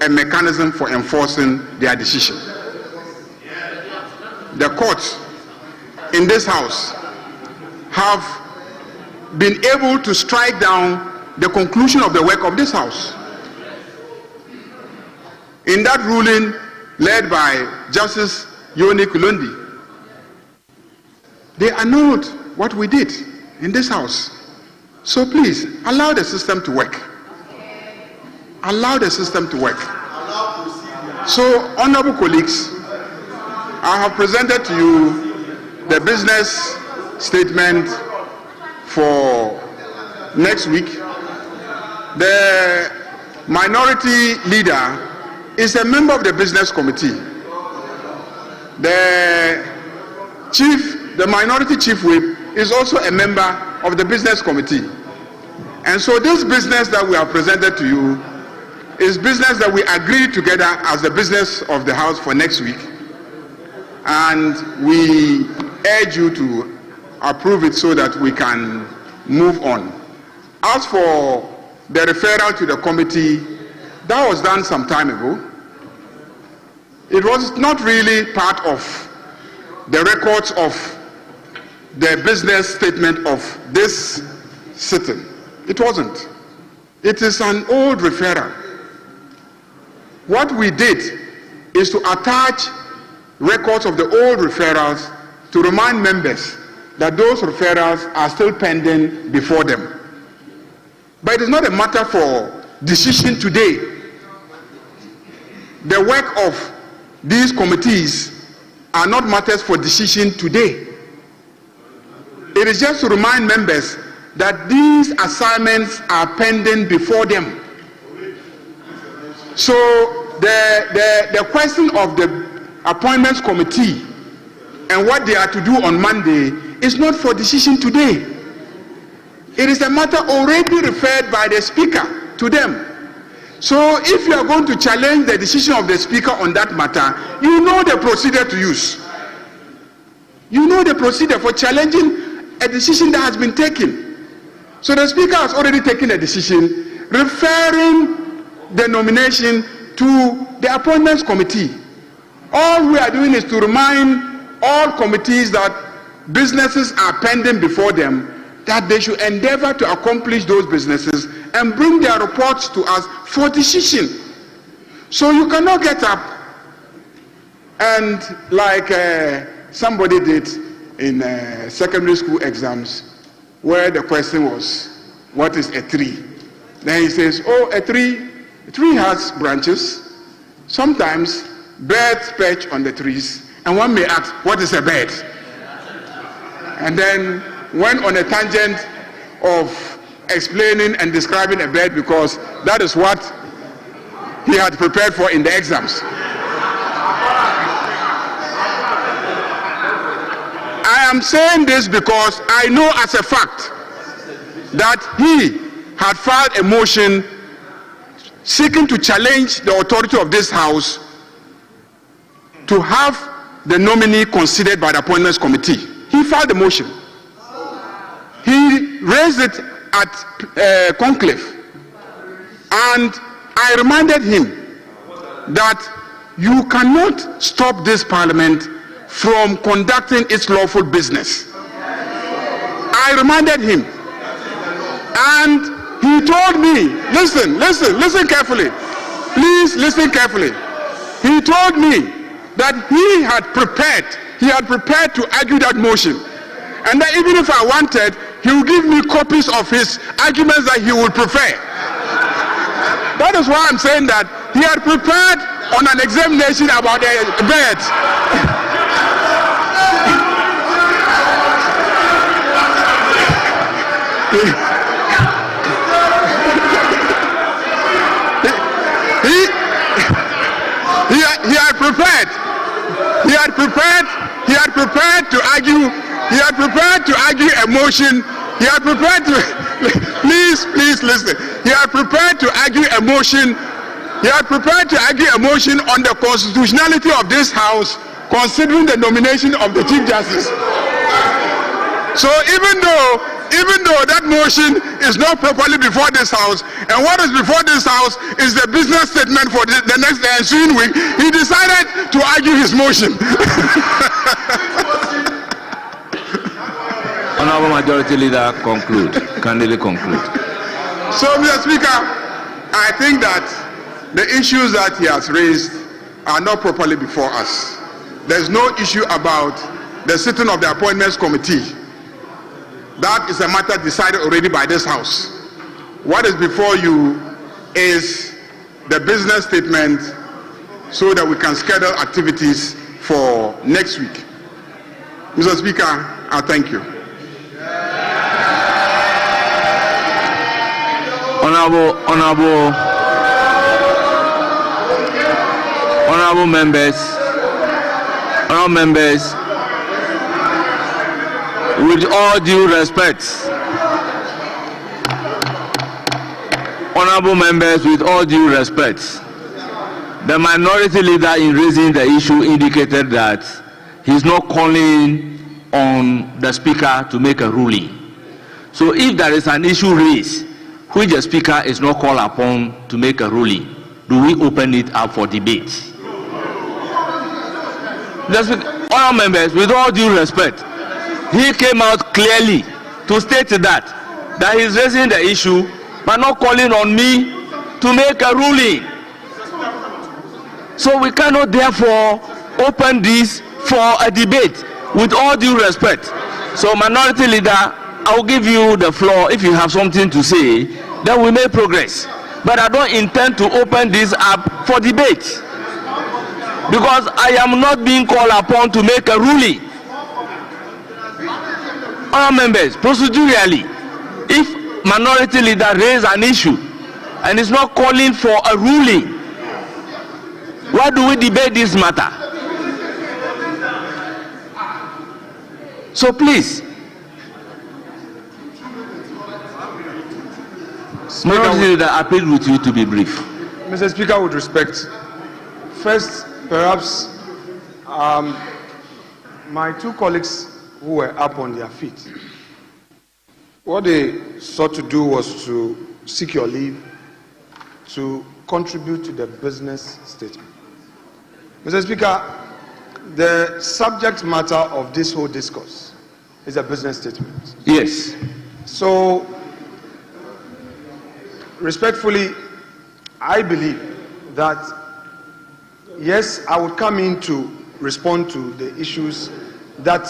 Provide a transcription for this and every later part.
a mechanism for enforcing their decision. The courts in this house have been able to strike down the conclusion of the work of this house. In that ruling led by Justice Yoni Kulundi, they annulled what we did in this house. So please, allow the system to work. Allow the system to work. So, honorable colleagues, I have presented to you the business statement for next week. The minority leader is a member of the business committee. The minority chief whip is also a member of the business committee. And so this business that we have presented to you is business that we agreed together as the business of the house for next week. And we urge you to approve it so that we can move on. As for the referral to the committee, that was done some time ago. It was not really part of the records of the business statement of this sitting. It wasn't. It is an old referral. What we did is to attach records of the old referrals to remind members that those referrals are still pending before them. But it is not a matter for decision today. The work of these committees are not matters for decision today. It is just to remind members that these assignments are pending before them. So the question of the appointments committee and what they are to do on Monday is not for decision today. It is a matter already referred by the speaker to them. So if you are going to challenge the decision of the speaker on that matter, you know the procedure to use. You know the procedure for challenging a decision that has been taken. So the speaker has already taken a decision referring the nomination to the appointments committee. All we are doing is to remind all committees that businesses are pending before them, that they should endeavor to accomplish those businesses and bring their reports to us for decision. So you cannot get up and like somebody did in secondary school exams, where the question was, what is a tree? Then he says, oh, a tree has branches. Sometimes birds perch on the trees, and one may ask, what is a bird? And then went on a tangent of explaining and describing a bird because that is what he had prepared for in the exams. I am saying this because I know as a fact that he had filed a motion seeking to challenge the authority of this house to have the nominee considered by the appointments committee. He filed a motion. He raised it at conclave, and I reminded him that you cannot stop this parliament from conducting its lawful business. I reminded him, and he told me, listen carefully, please listen carefully. He told me that he had prepared to argue that motion, and that even if I wanted, he would give me copies of his arguments that he would prefer. That is why I'm saying that he had prepared on an examination about a bird. He had prepared to argue a motion. He had prepared to please listen. He had prepared to argue a motion. He had prepared to argue a motion on the constitutionality of this house, considering the nomination of the Chief Justice. So even though even though that motion is not properly before this house, and what is before this house is the business statement for the next ensuing week, he decided to argue his motion. Honorable Majority Leader, conclude. Kindly conclude. So, Mr. Speaker, I think that the issues that he has raised are not properly before us. There's no issue about the sitting of the Appointments Committee. That is a matter decided already by this House. What is before you is the business statement so that we can schedule activities for next week. Mr. Speaker, I thank you. Honorable members, with all due respect, the minority leader in raising the issue indicated that he's not calling on the speaker to make a ruling. So if there is an issue raised which the speaker is not called upon to make a ruling, do we open it up for debate? Honourable members, with all due respect, he came out clearly to state that he's raising the issue but not calling on me to make a ruling. So we cannot therefore open this for a debate, with all due respect. So, minority leader, I will give you the floor. If you have something to say, then we make progress. But I don't intend to open this up for debate, because I am not being called upon to make a ruling. Our members, procedurally, if minority leader raise an issue and is not calling for a ruling, why do we debate this matter? So please, minority leader, I appeal with you to be brief. Mr. Speaker, with respect, first, perhaps my two colleagues who were up on their feet, what they sought to do was to seek your leave to contribute to the business statement. Mr. Speaker, the subject matter of this whole discourse is a business statement. Yes. So, respectfully, I believe that, yes, I would come in to respond to the issues that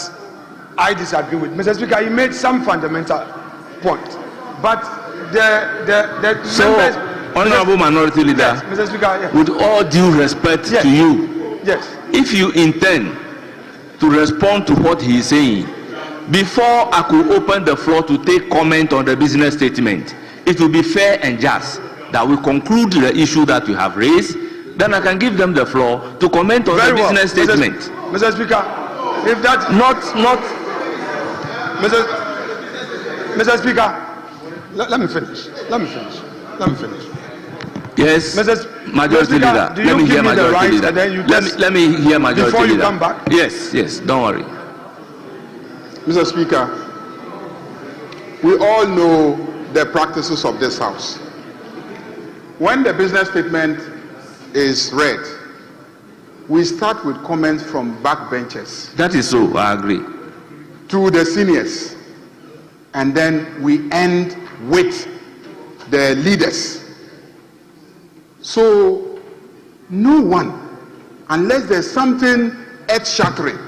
I disagree with. Mr. Speaker, you made some fundamental point, but the so, members, Honorable Minority Leader, yes, Mr. Speaker, yes, with all due respect yes, to you, yes, if you intend to respond to what he is saying, before I could open the floor to take comment on the business statement, it will be fair and just that we conclude the issue that you have raised. Then I can give them the floor to comment on the business statement. Mr. Speaker, if that Mr. Speaker, let me finish. Yes, Majority Leader. Let me hear Majority Leader. Let me hear Majority Leader. Before you come back. Yes, don't worry. Mr. Speaker, we all know the practices of this House. When the business statement is read, we start with comments from backbenchers. That is so, I agree. To the seniors. And then we end with the leaders. So, no one, unless there's something earth-shattering,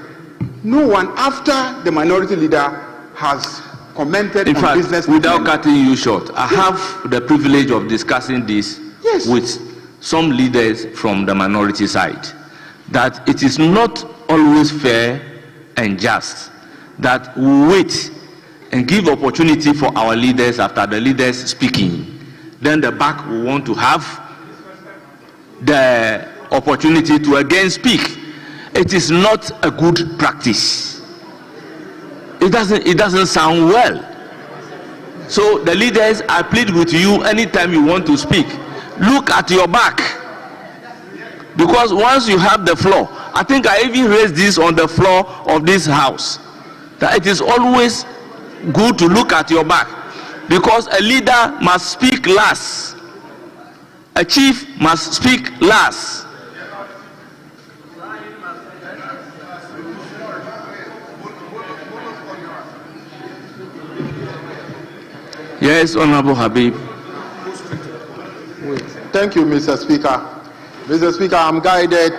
no one after the minority leader has commented in on fact, business. Without cutting you short, I have the privilege of discussing this with some leaders from the minority side, that it is not always fair and just that we wait and give opportunity for our leaders after the leaders speaking. Then the back will want to have the opportunity to again speak. It is not a good practice. It doesn't sound well. So the leaders, I plead with you, anytime you want to speak, look at your back. Because once you have the floor, I think I even raised this on the floor of this House, that it is always good to look at your back, because a leader must speak last. A chief must speak last. Yes, Honorable Habib. Thank you, Mr. Speaker. Mr. Speaker, I'm guided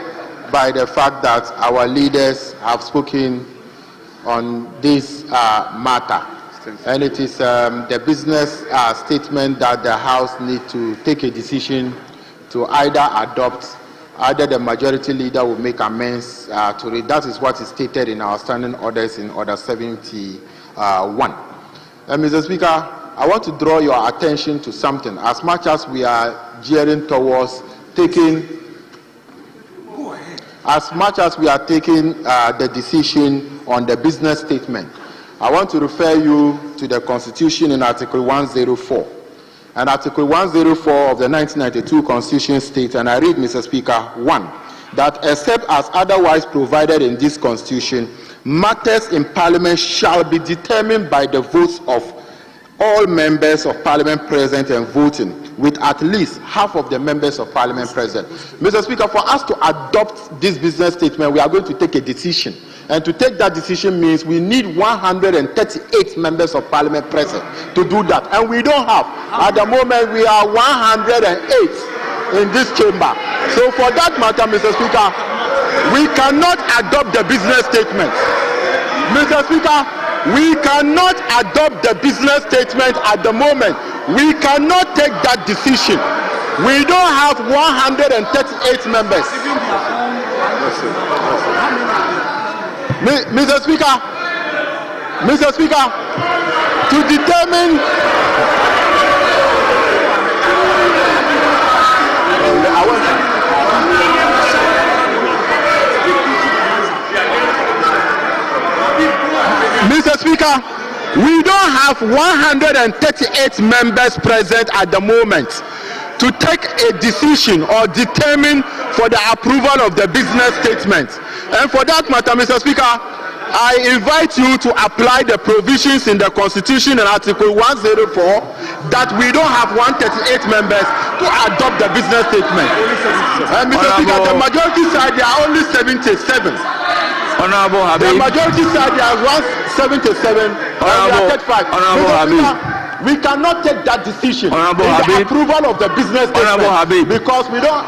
by the fact that our leaders have spoken on this matter. And it is the business statement that the House needs to take a decision to either adopt, either the majority leader will make amends to it. That is what is stated in our standing orders in Order 71. Mr. Speaker, I want to draw your attention to something. As much as we are gearing towards taking, the decision on the business statement, I want to refer you to the Constitution in Article 104. And Article 104 of the 1992 Constitution states, and I read, Mr. Speaker, 1, that except as otherwise provided in this Constitution, matters in Parliament shall be determined by the votes of all members of Parliament present and voting, with at least half of the members of Parliament present. Mr. Speaker, for us to adopt this business statement, we are going to take a decision. And to take that decision means we need 138 members of Parliament present to do that. And we don't have. At the moment, we are 108 in this chamber. So for that matter, Mr. Speaker, we cannot adopt the business statement. Mr. Speaker, we cannot adopt the business statement at the moment. We cannot take that decision. We don't have 138 members. Mr. Speaker, to determine Mr. Speaker, we don't have 138 members present at the moment to take a decision or determine for the approval of the business statement. And for that matter, Mr. Speaker, I invite you to apply the provisions in the Constitution in Article 104 that we don't have 138 members to adopt the business statement. And Mr. Speaker, the majority side, there are only 77. Honorable Habib. The majority side, there are 177. Honorable Habib. We cannot take that decision Honorable in Habib. the approval of the business Honorable statement Habib. because we don't.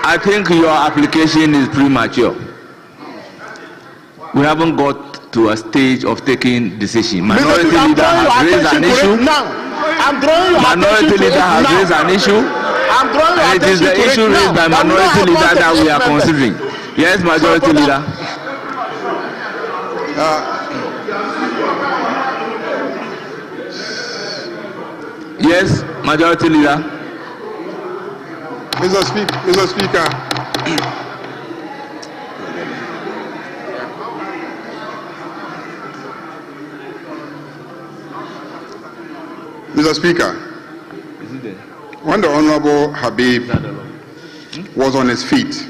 I think your application is premature. We haven't got to a stage of taking decision. Minority leader has raised an issue. Minority leader has raised an issue. And it is the issue raised by minority leader that we are considering. Yes, majority leader. Yes, majority leader. Mr. Speaker. Mr. Speaker, when the Honorable Habib was on his feet,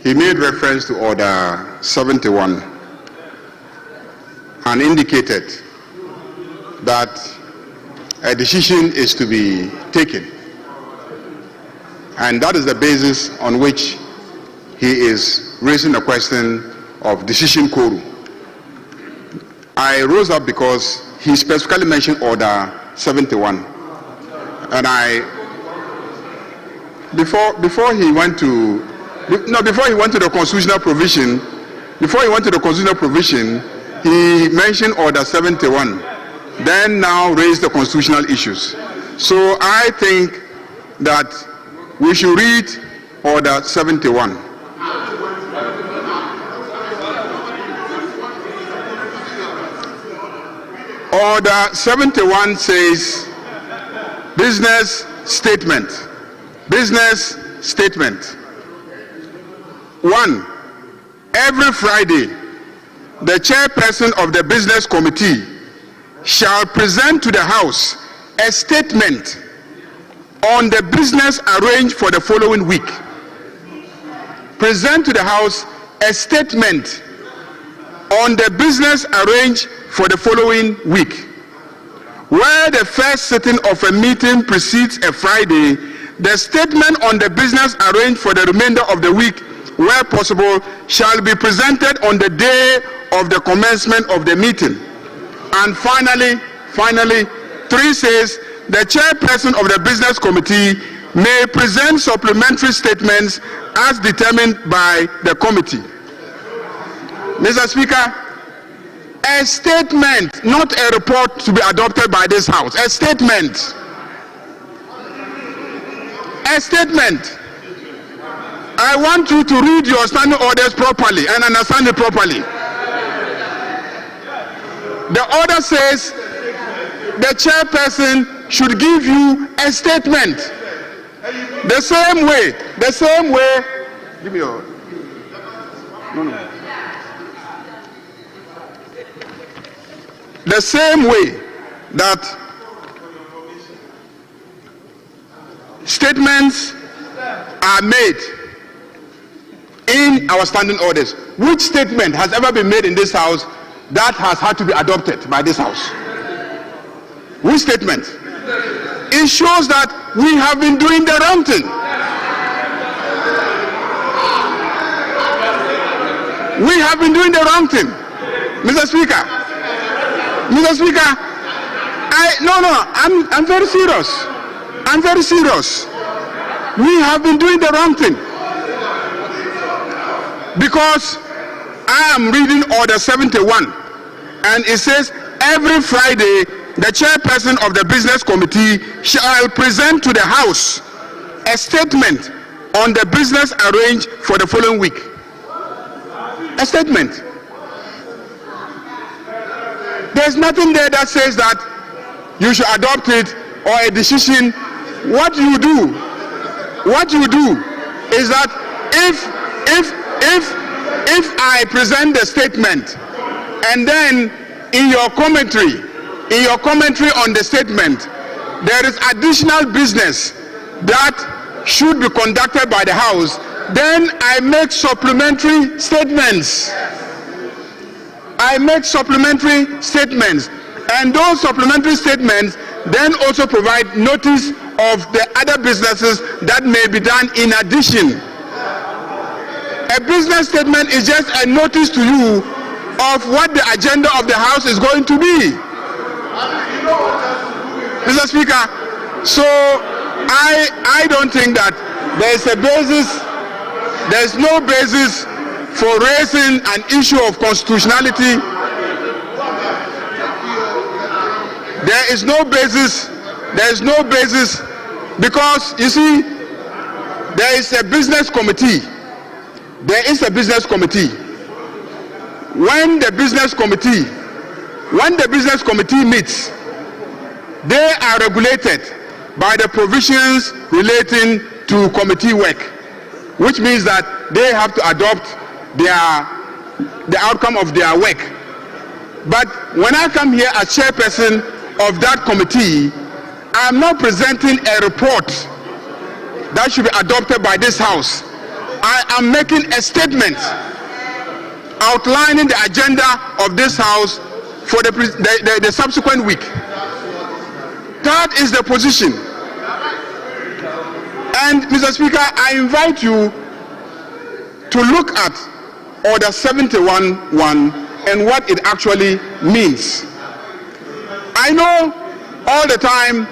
he made reference to Order 71 and indicated that a decision is to be taken. And that is the basis on which he is raising the question of decision quorum. I rose up because he specifically mentioned Order 71. And before he went to the constitutional provision, he mentioned Order 71, then now raised the constitutional issues. So I think that we should read Order 71. Order 71 says, business statement. 1. Every Friday, the chairperson of the business committee shall present to the House a statement on the business arranged for the following week. Present to the House a statement on the business arranged for the following week. Where the first sitting of a meeting precedes a Friday, the statement on the business arranged for the remainder of the week, where possible, shall be presented on the day of the commencement of the meeting. And finally, 3 says, the chairperson of the business committee may present supplementary statements as determined by the committee. Mr. Speaker, a statement, not a report to be adopted by this House. A statement. A statement. I want you to read your standing orders properly and understand it properly. The order says the chairperson should give you a statement. The same way, give me your, no. The same way that statements are made in our standing orders. Which statement has ever been made in this House that has had to be adopted by this House? Which statement? It shows that we have been doing the wrong thing. We have been doing the wrong thing. Mr. Speaker, I'm very serious. I'm very serious. We have been doing the wrong thing. Because I am reading Order 71, and it says every Friday the chairperson of the business committee shall present to the House a statement on the business arranged for the following week. A statement. There's nothing there that says that you should adopt it or a decision. What you do is that if I present the statement and then in your commentary on the statement there is additional business that should be conducted by the House, then I make supplementary statements. And those supplementary statements then also provide notice of the other businesses that may be done in addition. A business statement is just a notice to you of what the agenda of the House is going to be. Mr. Speaker, so I don't think that there's no basis for raising an issue of constitutionality. There is no basis because, you see, there is a business committee. When the business committee meets, they are regulated by the provisions relating to committee work, which means that they have to adopt the outcome of their work. But when I come here as chairperson of that committee, I am not presenting a report that should be adopted by this House. I am making a statement outlining the agenda of this House for the subsequent week. That is the position. And Mr. Speaker, I invite you to look at Order 71(1) and what it actually means. I know all the time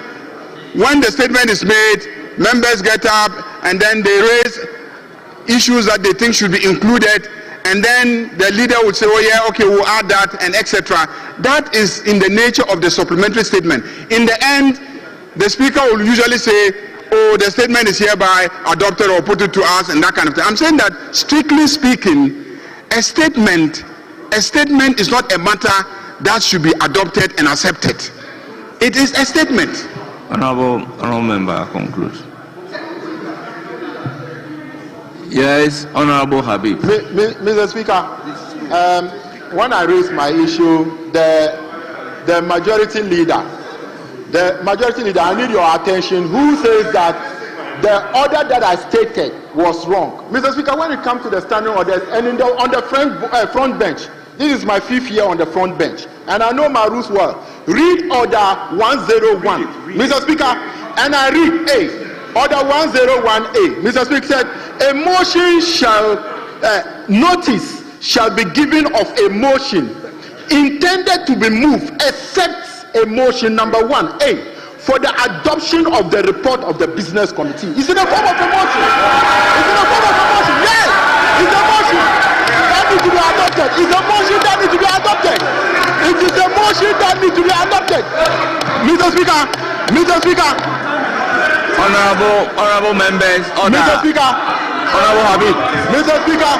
when the statement is made, members get up and then they raise issues that they think should be included, and then the leader would say, oh yeah, okay, we'll add that, and etc. That is in the nature of the supplementary statement. In the end, the speaker will usually say, oh, the statement is hereby adopted or put it to us, and that kind of thing. I'm saying that, strictly speaking, a statement is not a matter that should be adopted and accepted. It is a statement. Honorable member, conclude. Yes, Honorable Habib. Mr. Speaker, when I raised my issue, the majority leader, I need your attention, who says that the order that I stated was wrong. Mr. Speaker, when it comes to the standing orders, and on the front bench, This is my 5th year on the front bench, and I know my rules well. Read Order 101, Mr. Speaker, and I read A. Order 101A. Mr. Speaker said, a motion shall, notice shall be given of a motion intended to be moved, except a motion number 1A, for the adoption of the report of the business committee. It's in the form of a motion. It's in the form of a motion. Yes, it's a motion that needs to be adopted. It's a motion that needs to be adopted. It is a motion that needs to be adopted. Mr. Speaker, Mr. Speaker. Honorable members, order. Mr. Speaker. Honorable Habib. Mr. Speaker.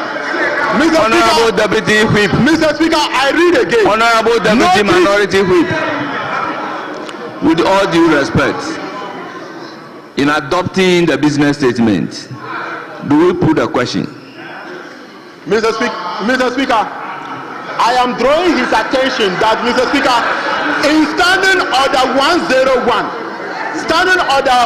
Mr. Honorable Speaker. Deputy Whip. Mr. Speaker, I read again. Honorable Deputy Minority Whip. With all due respect, in adopting the business statement, do we put a question? Mr. Speaker, I am drawing his attention that, Mr. Speaker, in Standing Order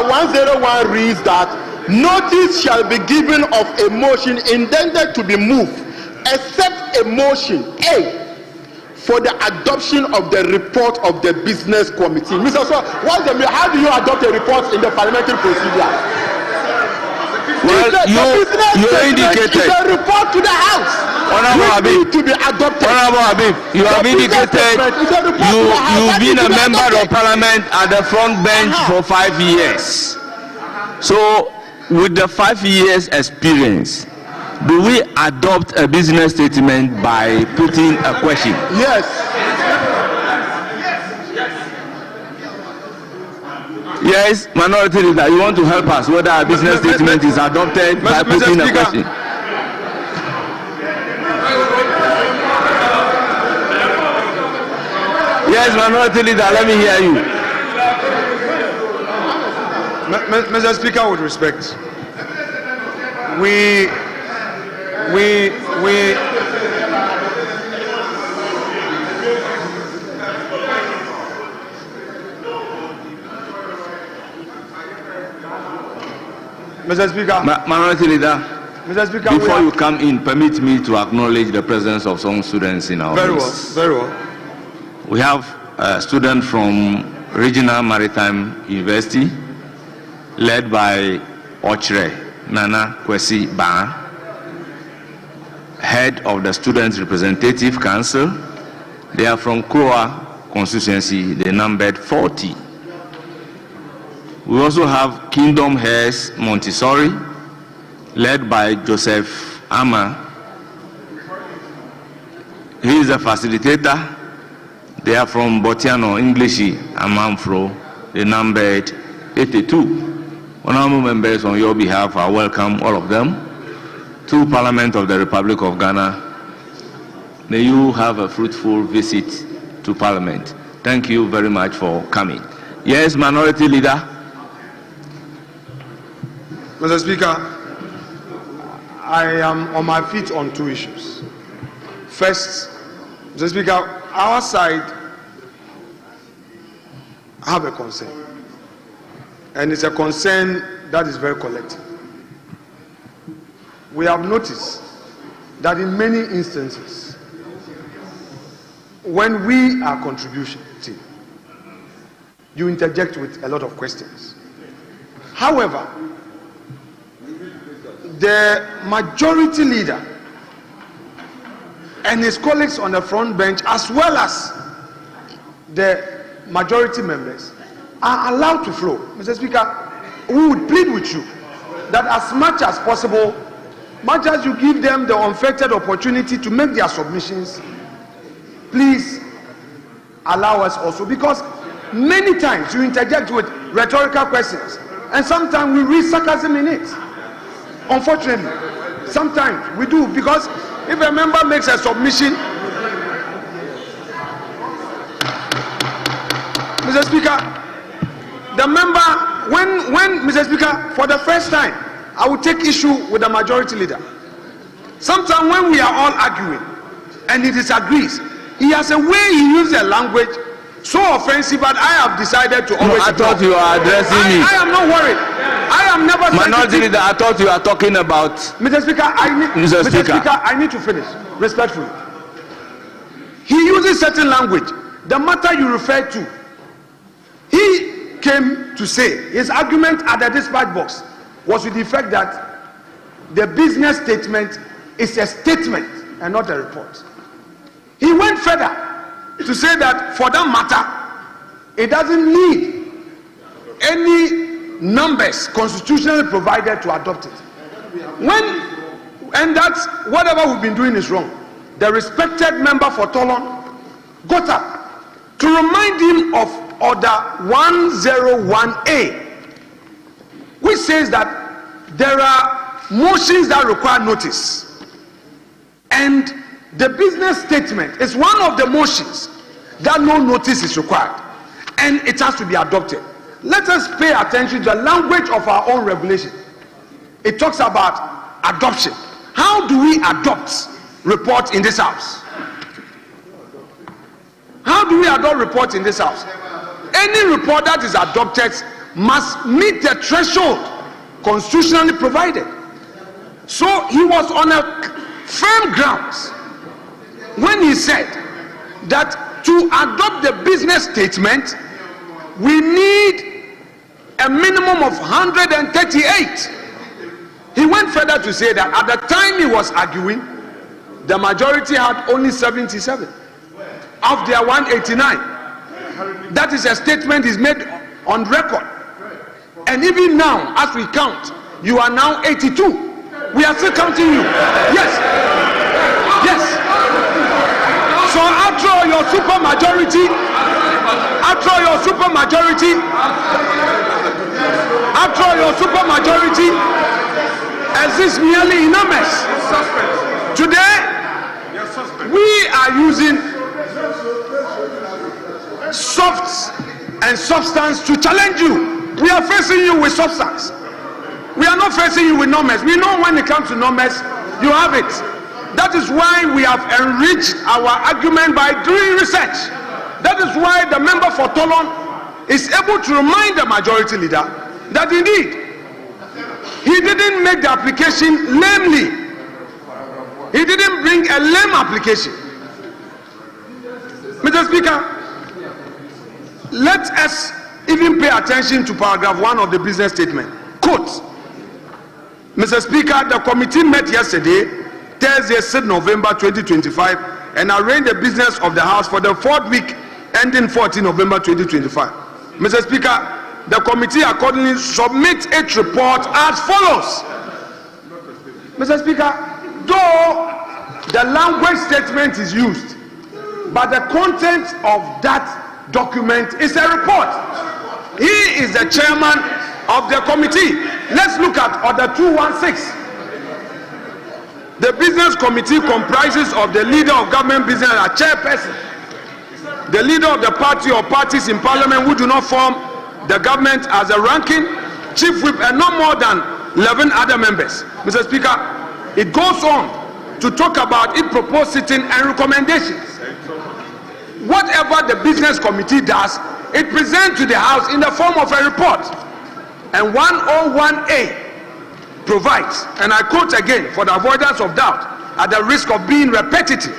101 reads that notice shall be given of a motion intended to be moved, except a motion A, for the adoption of the report of the business committee. Mr. Sir, how do you adopt a report in the parliamentary procedure? Well, you indicated. It's a report to the House. Honorable Habib, to be adopted. Honorable Habib, you have indicated you've been a member of parliament at the front bench for 5 years. So, with the 5 years experience, do we adopt a business statement by putting a question? Yes. Yes, minority leader, you want to help us whether a business statement is adopted by putting a question? Yes, minority leader, let me hear you. Mr. Speaker, with respect, we Mr. Speaker, Minority leader, Mr. Speaker, before you come in, permit me to acknowledge the presence of some students in our midst. Very well. We have a student from Regional Maritime University, led by Ochre Nana Kwesi Ba, head of the Students Representative Council. They are from Kroa constituency, they numbered 40. We also have Kingdom Heirs Montessori, led by Joseph Ama. He is a facilitator. They are from Botiano, Englishi, Amanfro. They numbered 82. Honorable members, on your behalf, I welcome all of them to Parliament of the Republic of Ghana. May you have a fruitful visit to Parliament. Thank you very much for coming. Yes, Minority Leader. Mr. Speaker, I am on my feet on 2 issues. First, Mr. Speaker, our side have a concern, and it's a concern that is very collective. We have noticed that in many instances, when we are contributing, you interject with a lot of questions. However, the majority leader and his colleagues on the front bench, as well as the majority members, are allowed to flow. Mr. Speaker, we would plead with you that as much as possible, much as you give them the unfettered opportunity to make their submissions, please allow us also, because many times you interject with rhetorical questions, and sometimes we read sarcasm in it. Unfortunately, sometimes we do, because if a member makes a submission, Mr. Speaker, the member, when Mr. Speaker, for the first time, I will take issue with the majority leader. Sometimes when we are all arguing and he disagrees, he has a way he uses a language so offensive, but I have decided to always. I thought you were addressing me. I am not worried. I am never. Minority leader, I thought you were talking about. Mr. Speaker, I need to finish respectfully. he uses certain language. The matter you refer to, he came to say, his argument at the dispatch box was with the effect that the business statement is a statement and not a report. He went further to say that for that matter, it doesn't need any numbers constitutionally provided to adopt it. And that's whatever we've been doing is wrong. The respected member for Tolon got up to remind him of Order 101A, which says that there are motions that require notice, and the business statement is one of the motions that no notice is required, and it has to be adopted. Let us pay attention to the language of our own regulation. It talks about adoption. How do we adopt report in this house? How do we adopt report in this house? Any report that is adopted must meet the threshold constitutionally provided. So he was on a firm grounds when he said that to adopt the business statement, we need a minimum of 138. He went further to say that at the time he was arguing, the majority had only 77 of their 189. That is a statement is made on record. And even now, as we count, you are now 82. We are still counting you. Yes. Yes. So after your super majority, exists merely enormous. Today, we are using soft and substance to challenge you. We are facing you with substance. We are not facing you with numbers. We know when it comes to numbers, you have it. That is why we have enriched our argument by doing research. That is why the member for Tolon is able to remind the majority leader that indeed he didn't make the application lamely. He didn't bring a lame application. Mr. Speaker, let us even pay attention to paragraph 1 of the business statement. Quote, Mr. Speaker, the committee met yesterday, Thursday, 6 November 2025, and arranged the business of the House for the 4th week ending 14 November 2025. Mr. Speaker, the committee accordingly submits its report as follows. Mr. Speaker, though the language statement is used, but the content of that document is a report. He is the chairman of the committee. Let's look at Order 216. The business committee comprises of the leader of government business and a chairperson, the leader of the party or parties in parliament who do not form the government as a ranking, chief whip, and no more than 11 other members. Mr. Speaker, it goes on to talk about its proposed sitting and recommendations. Whatever the business committee does, it presents to the House in the form of a report. And 101A provides, and I quote again for the avoidance of doubt, at the risk of being repetitive,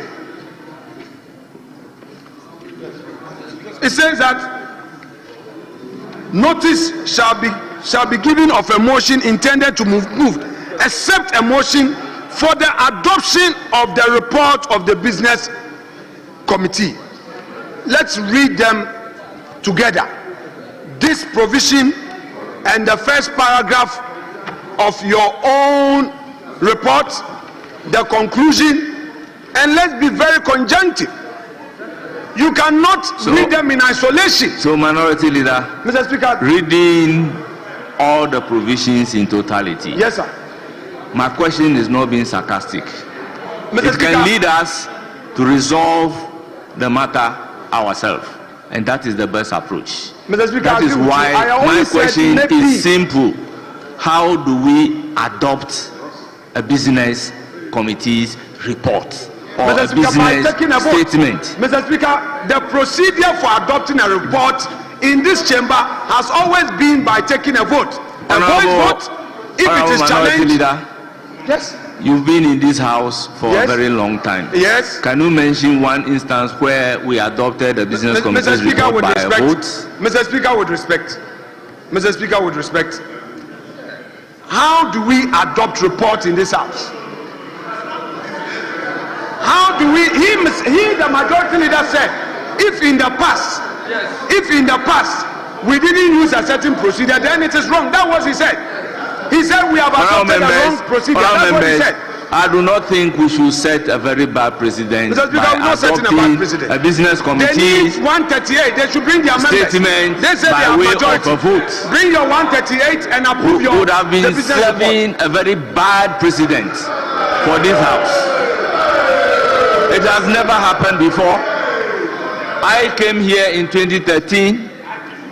it says that notice shall be given of a motion intended to move except a motion for the adoption of the report of the business committee. Let's read them together. This provision and the first paragraph of your own report, the conclusion, and let's be very conjunctive. You cannot read them in isolation. So, Minority Leader, Mr. Speaker, reading all the provisions in totality. Yes, sir. My question is not being sarcastic. Mr. It Speaker, can lead us to resolve the matter ourselves, and that is the best approach. Mr. Speaker, that is why my question is simple. How do we adopt a business committee's report or Mr. a Speaker, business statement? Mr. Speaker, the procedure for adopting a report in this chamber has always been by taking a vote. A voice vote, if it is challenged. Leader, Yes. you've been in this house for Yes. a very long time. Yes. Can you mention one instance where we adopted the business committee's report by a vote? Mr. Speaker, with respect. Mr. Speaker, with respect. How do we adopt reports in this house? How do we? He, the majority leader, said, if in the past we didn't use a certain procedure, then it is wrong. That was he said. He said we have adopted a wrong procedure. That's what he said. I do not think we should set a very bad precedent Mr. Speaker, by adopting a business They committee need 138. They should bring their members. statement They say they by have way majority. of a vote. Bring your 138 and approve your. Would have been the business report. serving a very bad precedent for this house. It has never happened before. I came here in 2013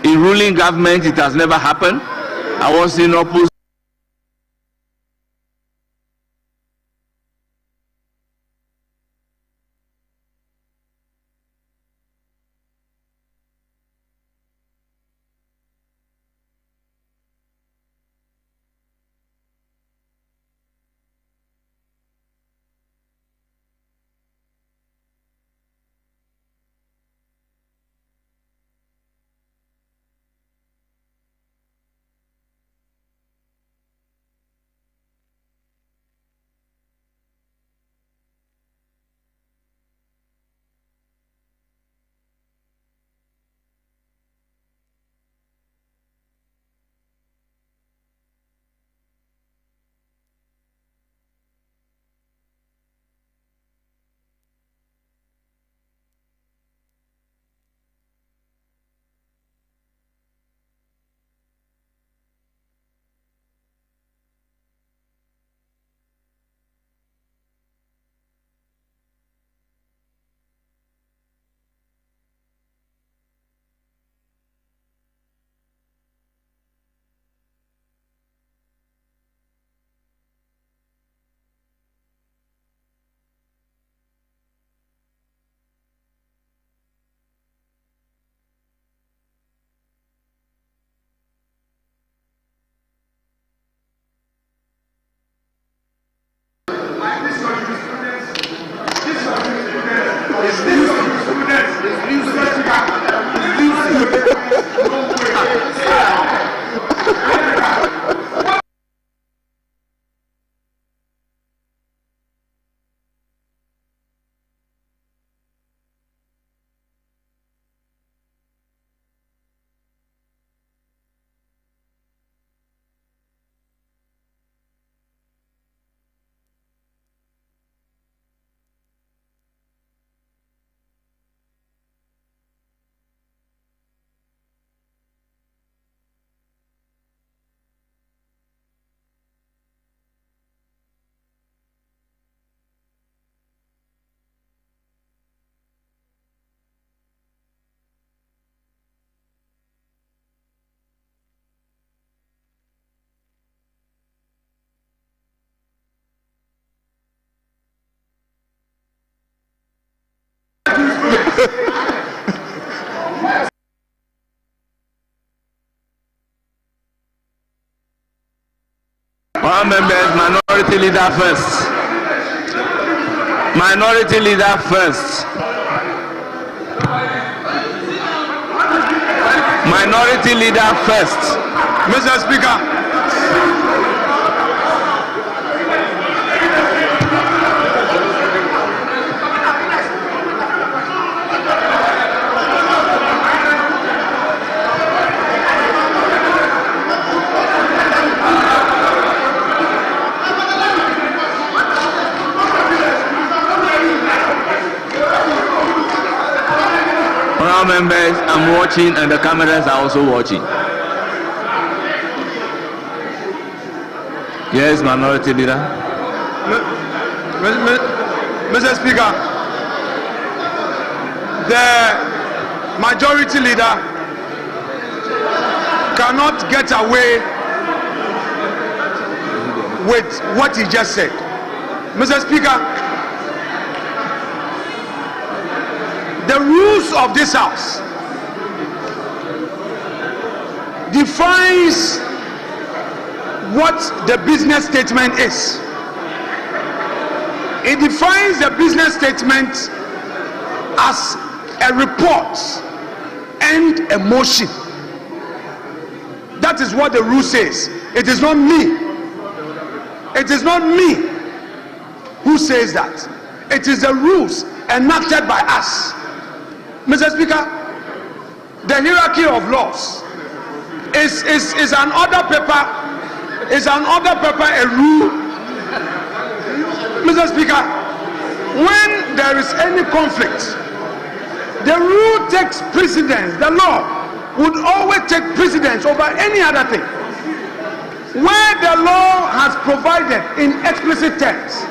in ruling government. It has never happened. I was in opposition. All members, minority leader first. Minority leader first. Minority leader first. Mr. Speaker. Members, I'm watching and the cameras are also watching. Yes, minority leader. Mr. Speaker, the majority leader cannot get away with what he just said. Mr. Speaker, the rules of this house defines what the business statement is. It defines the business statement as a report and a motion. That is what the rule says. It is not me. It is not me who says that. It is the rules enacted by us. Mr. Speaker, the hierarchy of laws is an order paper, a rule. Mr. Speaker, when there is any conflict, the rule takes precedence. The law would always take precedence over any other thing. Where the law has provided in explicit terms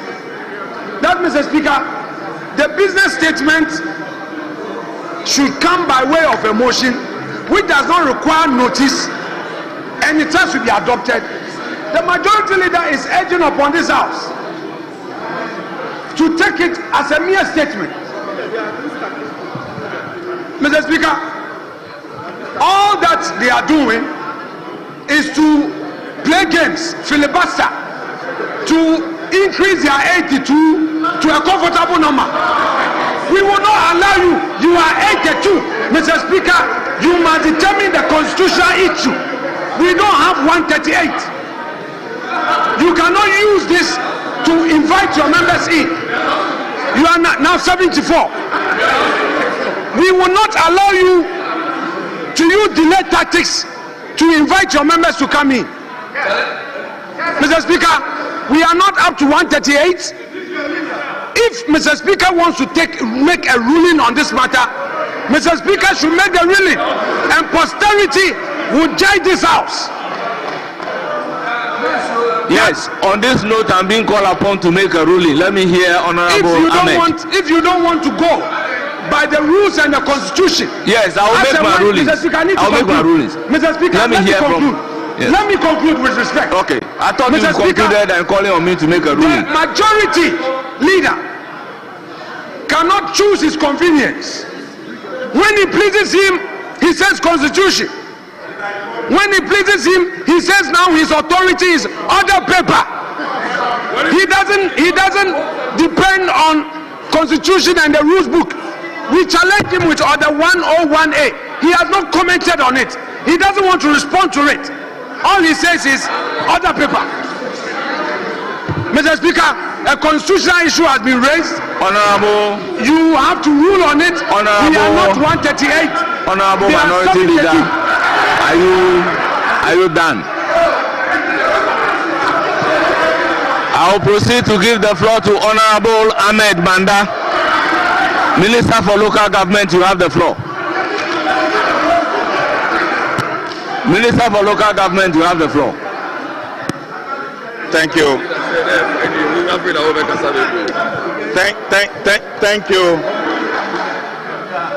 that, Mr. Speaker, the business statement should come by way of a motion which does not require notice and it has to be adopted, the majority leader is urging upon this house to take it as a mere statement. Mr. Speaker, all that they are doing is to play games, filibuster, to increase their 82 to a comfortable number. We will not allow you. You are 82, Mr. Speaker. You must determine the constitutional issue. We don't have 138. You cannot use this to invite your members in. You are now 74. We will not allow you to use delay tactics to invite your members to come in. Mr. Speaker, we are not up to 138. If Mr. Speaker wants to make a ruling on this matter, Mr. Speaker should make the ruling and posterity will judge this house. Yes, on this note, I'm being called upon to make a ruling. Let me hear Honorable Ahmed. If you don't want to go by the rules and the constitution, yes, I will make my rulings. Mr. Speaker, I need to I'll make my rulings. Mr. Speaker, let me conclude. Yes. Let me conclude with respect. Okay, I thought Mr. you concluded and calling on me to make a ruling. The majority leader cannot choose his convenience. When it pleases him, he says constitution. When it pleases him, he says now his authority is other paper. He doesn't depend on constitution and the rules book. We challenge him with order 101A. He has not commented on it. He doesn't want to respond to it. All he says is other paper. Mr. Speaker, a constitutional issue has been raised. Honorable, you have to rule on it. Honorable, we are not 138. Honorable Minority Leader, are you done? I will proceed to give the floor to Honorable Ahmed Banda, Minister for Local Government. You have the floor. Minister for Local Government, you have the floor. Thank you. Thank you.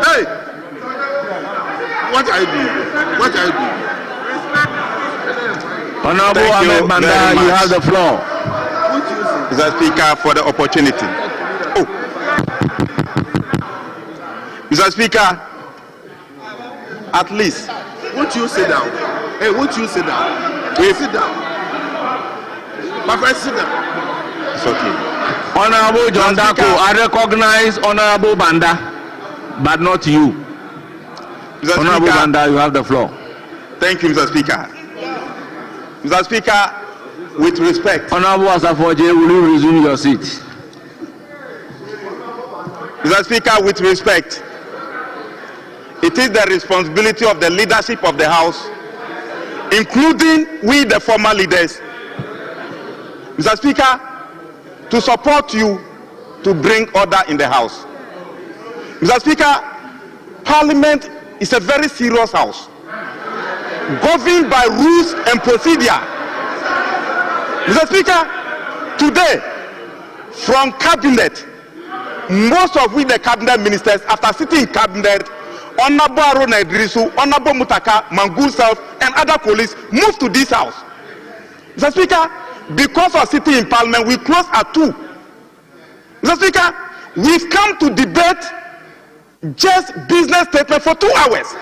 Hey, what I do? Honorable Ahmed Banda, you have the floor. Mr. Speaker, for the opportunity. Oh. Mr. Speaker, at least. Won't you sit down? Hey, won't you sit down? Please sit down. My friend, sit down. It's okay. Honorable John Dako, I recognize Honorable Banda, but not you. Mr. Honorable Speaker, Banda, you have the floor. Thank you, Mr. Speaker. Mr. Speaker, with respect. Honorable Asafoje, will you resume your seat? Mr. Speaker, with respect, it is the responsibility of the leadership of the House, including we the former leaders, Mr. Speaker, to support you to bring order in the House. Mr. Speaker, Parliament is a very serious house, governed by rules and procedure. Mr. Speaker, today, from Cabinet, most of we the Cabinet ministers, after sitting in Cabinet, Honorable Aruna Idrisu, Honorable Mutaka, Mangul Self, and other colleagues moved to this house. Mr. Speaker, because of sitting in Parliament, we close at 2. Mr. Speaker, we've come to debate just business statement for 2 hours.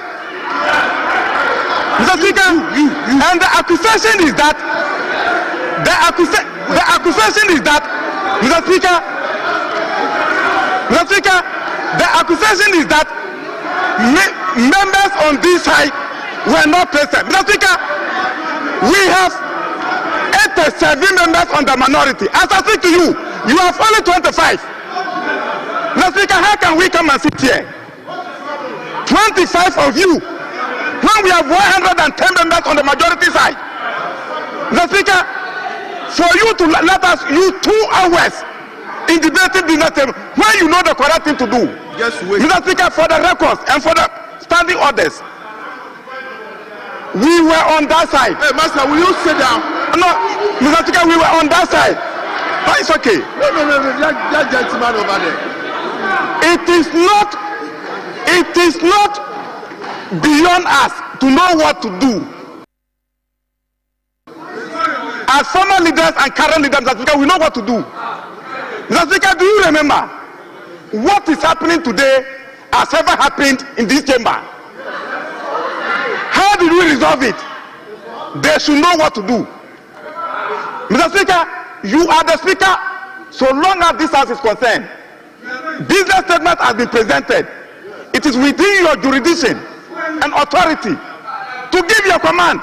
Mr. Speaker, and the accusation is that, Mr. Speaker, Mr. Speaker, the accusation is that members on this side were not present. Mr. Speaker, we have 87 members on the minority. As I speak to you, you have only 25. Mr. Speaker, how can we come and sit here? 25 of you, when we have 110 members on the majority side. Mr. Speaker, for you to let us use 2 hours in debating business table when you know the correct thing to do. Yes, wait. Mr. Speaker, for the records and for the standing orders, we were on that side. Hey, Master, will you sit down? No, Mr. Speaker, we were on that side. No, it's okay. No, that gentleman over there. It is not beyond us to know what to do. As former leaders and current leaders, Mr. Speaker, we know what to do. Mr. Speaker, do you remember what is happening today has ever happened in this chamber? How did we resolve it? They should know what to do. Mr. Speaker, you are the speaker so long as this house is concerned. Business statement has been presented. It is within your jurisdiction and authority to give your command.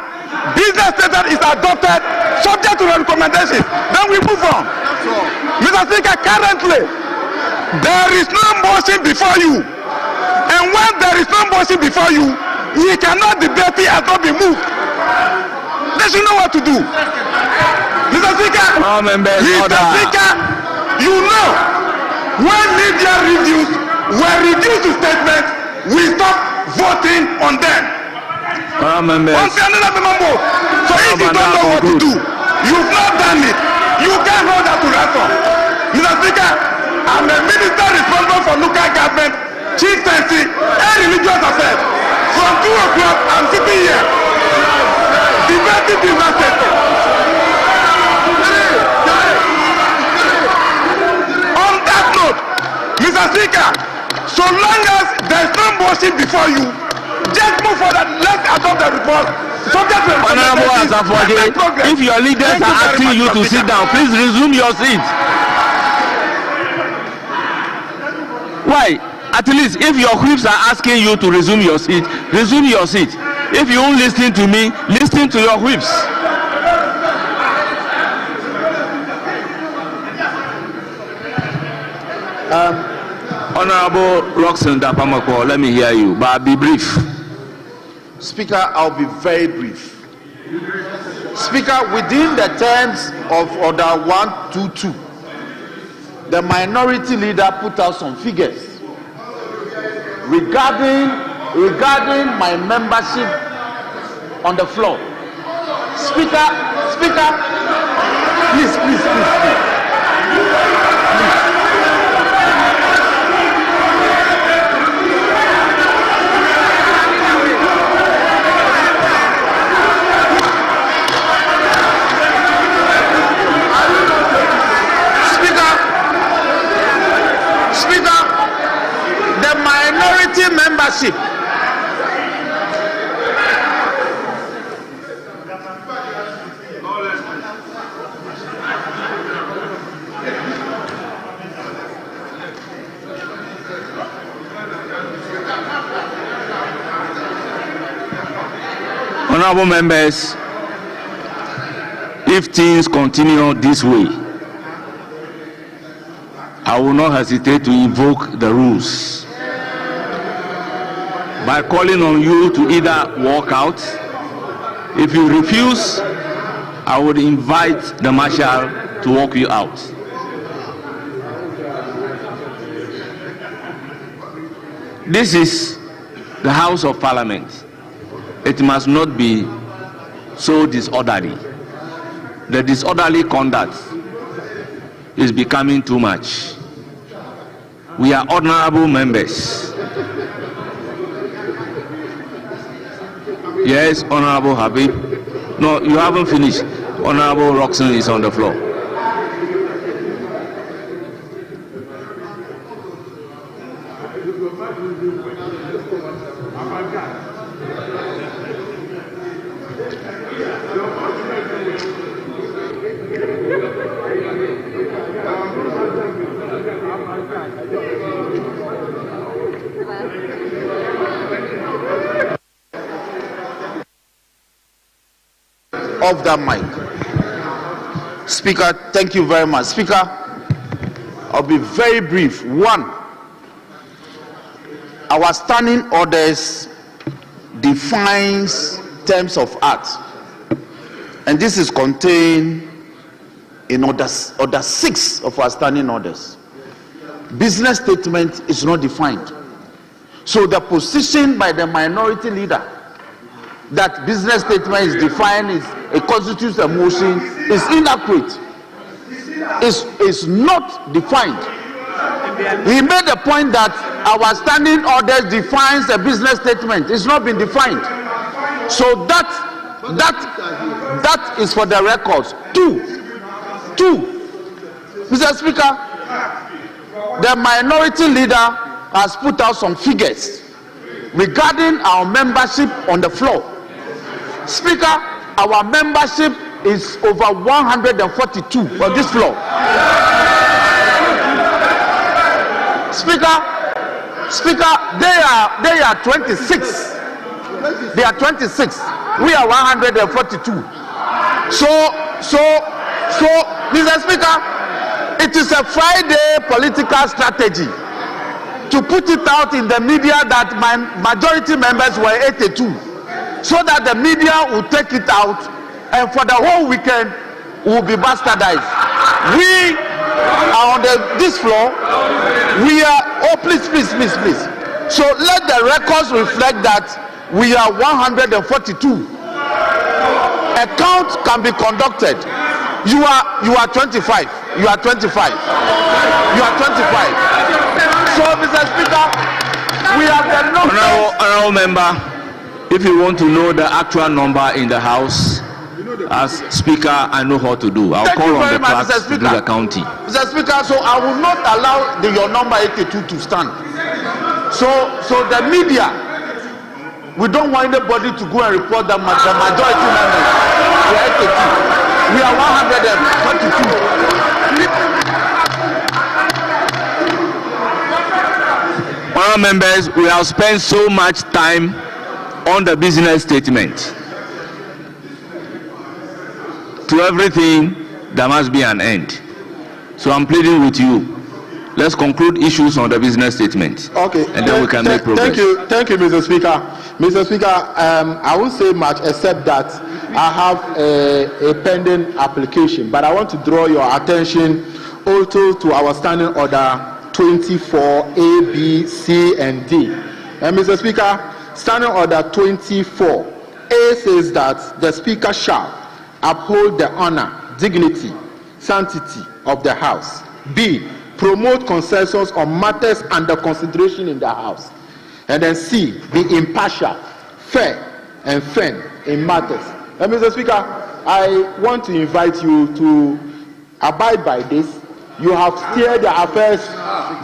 Business statement is adopted subject to the recommendations. Then we move on. Mr. Speaker, currently there is no motion before you, and when there is no motion before you, we cannot debate it has not been moved. They should know what to do. Mr. Speaker, you know when media reviews were reduced to statements, we stop voting on them. So if you don't know what to do, you've not done it, you can't hold that to ransom. Mr. Speaker, I'm a minister responsible for local government, chieftaincy, and religious affairs. From 2 o'clock, I'm sitting here debating business statement. On that note, Mr. Speaker, so long as there's no motion before you, just move forward. Let's adopt the report. Honorable Asafwade, if your leaders are asking you to sit down, please resume your seat. Why? At least if your whips are asking you to resume your seat, resume your seat. If you won't listen to me, listen to your whips. Honorable Roxanne Dapamako, let me hear you, but be brief. Speaker, I'll be very brief. Speaker, within the terms of Order 122, the minority leader put out some figures regarding my membership on the floor. Speaker, please. Membership. Honorable members, if things continue this way, I will not hesitate to invoke the rules by calling on you to either walk out. If you refuse, I would invite the marshal to walk you out. This is the House of Parliament. It must not be so disorderly. The disorderly conduct is becoming too much. We are honorable members. Yes, Honorable Habib. No, you haven't finished. Honorable Roxanne is on the floor. off that mic. Speaker, thank you very much. Speaker, I'll be very brief. One, our standing orders defines terms of art, and this is contained in order 6 of our standing orders. Business statement is not defined. So the position by the minority leader that business statement is defined, it constitutes a motion, is inaccurate. Is not defined. He made the point that our standing orders defines a business statement. It's not been defined. So that is for the records. Two, Mr. Speaker, the minority leader has put out some figures regarding our membership on the floor. Speaker, our membership is over 142 on this floor. Speaker, they are 26. They are 26. We are 142. So, Mr. Speaker, it is a Friday political strategy to put it out in the media that my majority members were 82, so that the media will take it out, and for the whole weekend will be bastardized. We are on this floor. We are, oh please. So let the records reflect that we are 142. A count can be conducted. You are 25. You are 25. You are 25. So, Mr. Speaker, we have the number. Honourable member, if you want to know the actual number in the House, as Speaker, I know how to do. I'll call on the clerk to do the counting. Mr. Speaker, so I will not allow your number 82 to stand. So the media, we don't want anybody to go and report that the majority members were 82. We are 122. Honourable members, we have spent so much time on the business statement. To everything, there must be an end. So I'm pleading with you. Let's conclude issues on the business statement. Okay. And then we can make progress. Thank you, Mr. Speaker. Mr. Speaker, I won't say much except that I have a pending application, but I want to draw your attention also to our standing order 24 A, B, C, and D. And Mr. Speaker, standing order 24 A says that the Speaker shall uphold the honor, dignity, sanctity of the House. B, promote consensus on matters under consideration in the House. And then C, be impartial, fair, and firm in matters. And Mr. Speaker, I want to invite you to abide by this. You have steered the affairs.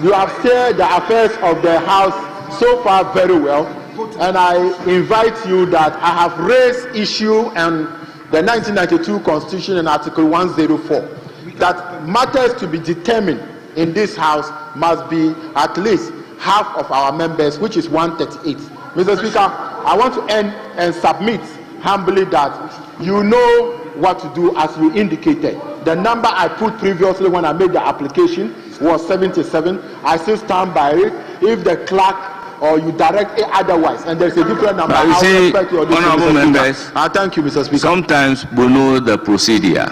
You have steered the affairs of the House so far very well. And I invite you that I have raised issue and the 1992 Constitution in Article 104 that matters to be determined in this House must be at least half of our members, which is 138. Mr. Speaker, I want to end and submit humbly that you know what to do as you indicated. The number I put previously when I made the application was 77. I still stand by it. If the clerk or you direct it otherwise, and there's a different number, I will respect your decision. Honourable members, thank you, Mr. Speaker. Sometimes we know the procedure,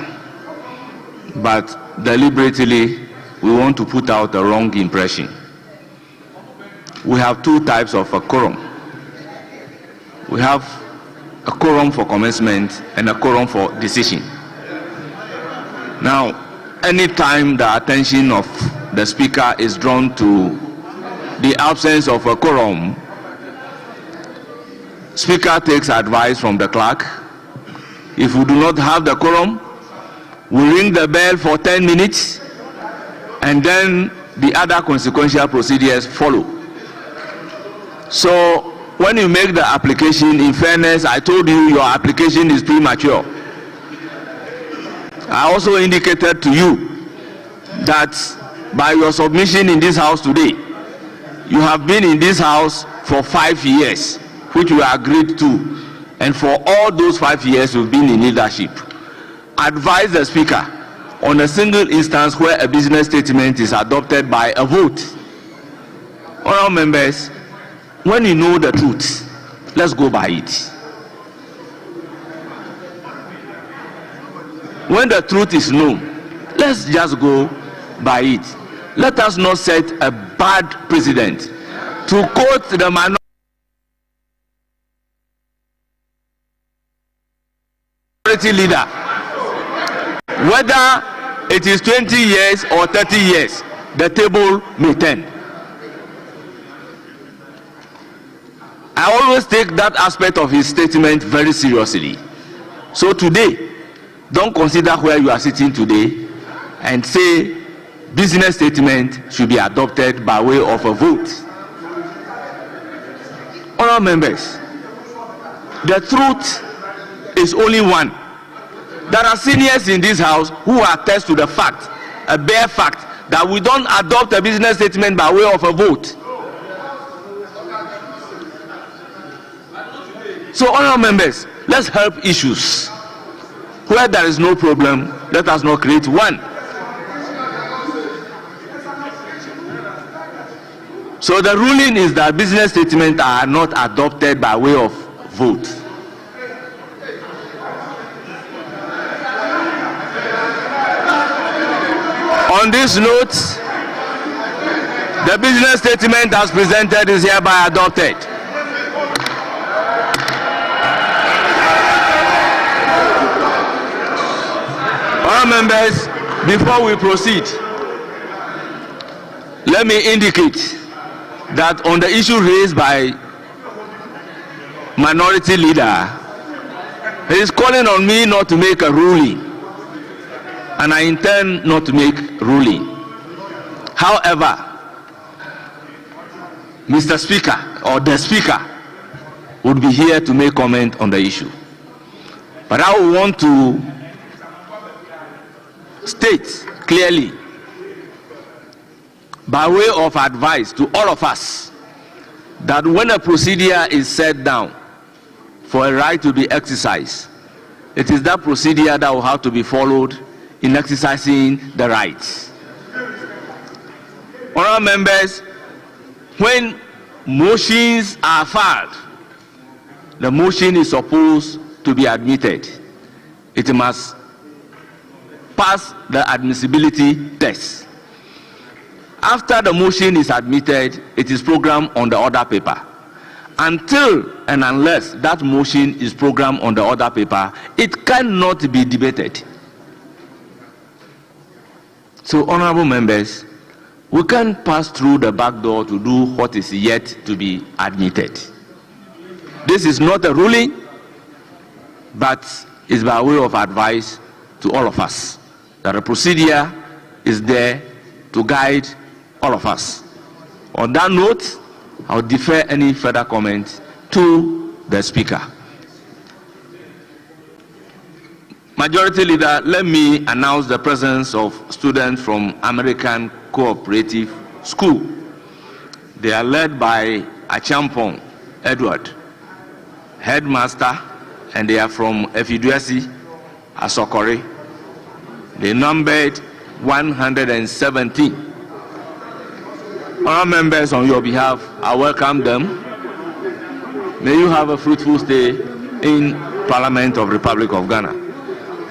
but deliberately we want to put out a wrong impression. We have two types of a quorum. We have a quorum for commencement and a quorum for decision. Now, anytime the attention of the Speaker is drawn to the absence of a quorum, Speaker takes advice from the clerk. If we do not have the quorum, we ring the bell for 10 minutes and then the other consequential procedures follow. So when you make the application, in fairness, I told you your application is premature. I also indicated to you that by your submission in this House today, you have been in this House for 5 years, which we agreed to, and for all those 5 years you've been in leadership, advise the Speaker on a single instance where a business statement is adopted by a vote. Honourable members, when you know the truth, let's go by it. When the truth is known, let's just go by it. Let us not set a bad precedent. To quote the minority leader, whether it is 20 years or 30 years, the table may turn. I always take that aspect of his statement very seriously. So today, don't consider where you are sitting today and say business statement should be adopted by way of a vote. Honourable members, the truth is only one. There are seniors in this house who attest to the fact, a bare fact, that we don't adopt a business statement by way of a vote. So, honourable members, let's help issues. Where there is no problem, let us not create one. So the ruling is that business statements are not adopted by way of vote. On this note, the business statement as presented is hereby adopted. All members, before we proceed, let me indicate that on the issue raised by minority leader, he is calling on me not to make a ruling, and I intend not to make ruling. However, Mr. Speaker or the Speaker would be here to make comment on the issue. But I would want to state clearly, by way of advice to all of us, that when a procedure is set down for a right to be exercised, it is that procedure that will have to be followed in exercising the rights. Honourable members, when motions are filed, the motion is supposed to be admitted. It must pass the admissibility test. After the motion is admitted, it is programmed on the order paper. Until and unless that motion is programmed on the order paper, it cannot be debated. So, honourable members, we can pass through the back door to do what is yet to be admitted. This is not a ruling, but is by way of advice to all of us, that a procedure is there to guide all of us. On that note, I'll defer any further comment to the Speaker. Majority Leader, let me announce the presence of students from American Cooperative School. They are led by Achampong Edward, headmaster, and they are from Efiduasi, Asokore. They numbered 117. Our members, on your behalf, I welcome them. May you have a fruitful stay in Parliament of Republic of Ghana.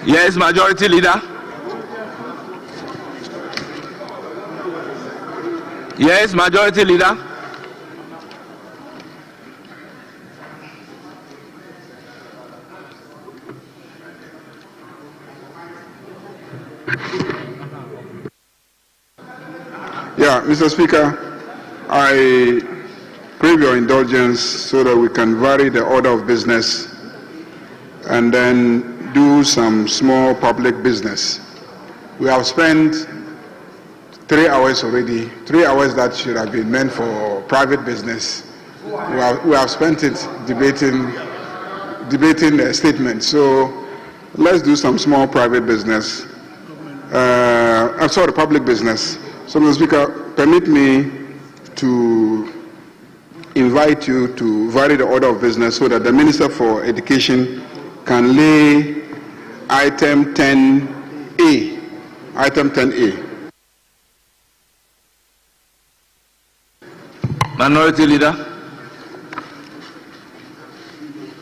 Yes, Majority Leader. Yes, Majority Leader. Yeah, Mr. Speaker, I crave your indulgence so that we can vary the order of business and then do some small public business. We have spent 3 hours already, 3 hours that should have been meant for private business. We have spent it debating the statement. So let's do some small private business. Public business. So, Mr. Speaker, permit me to invite you to vary the order of business so that the Minister for Education can lay item 10A. Item 10A. Minority Leader.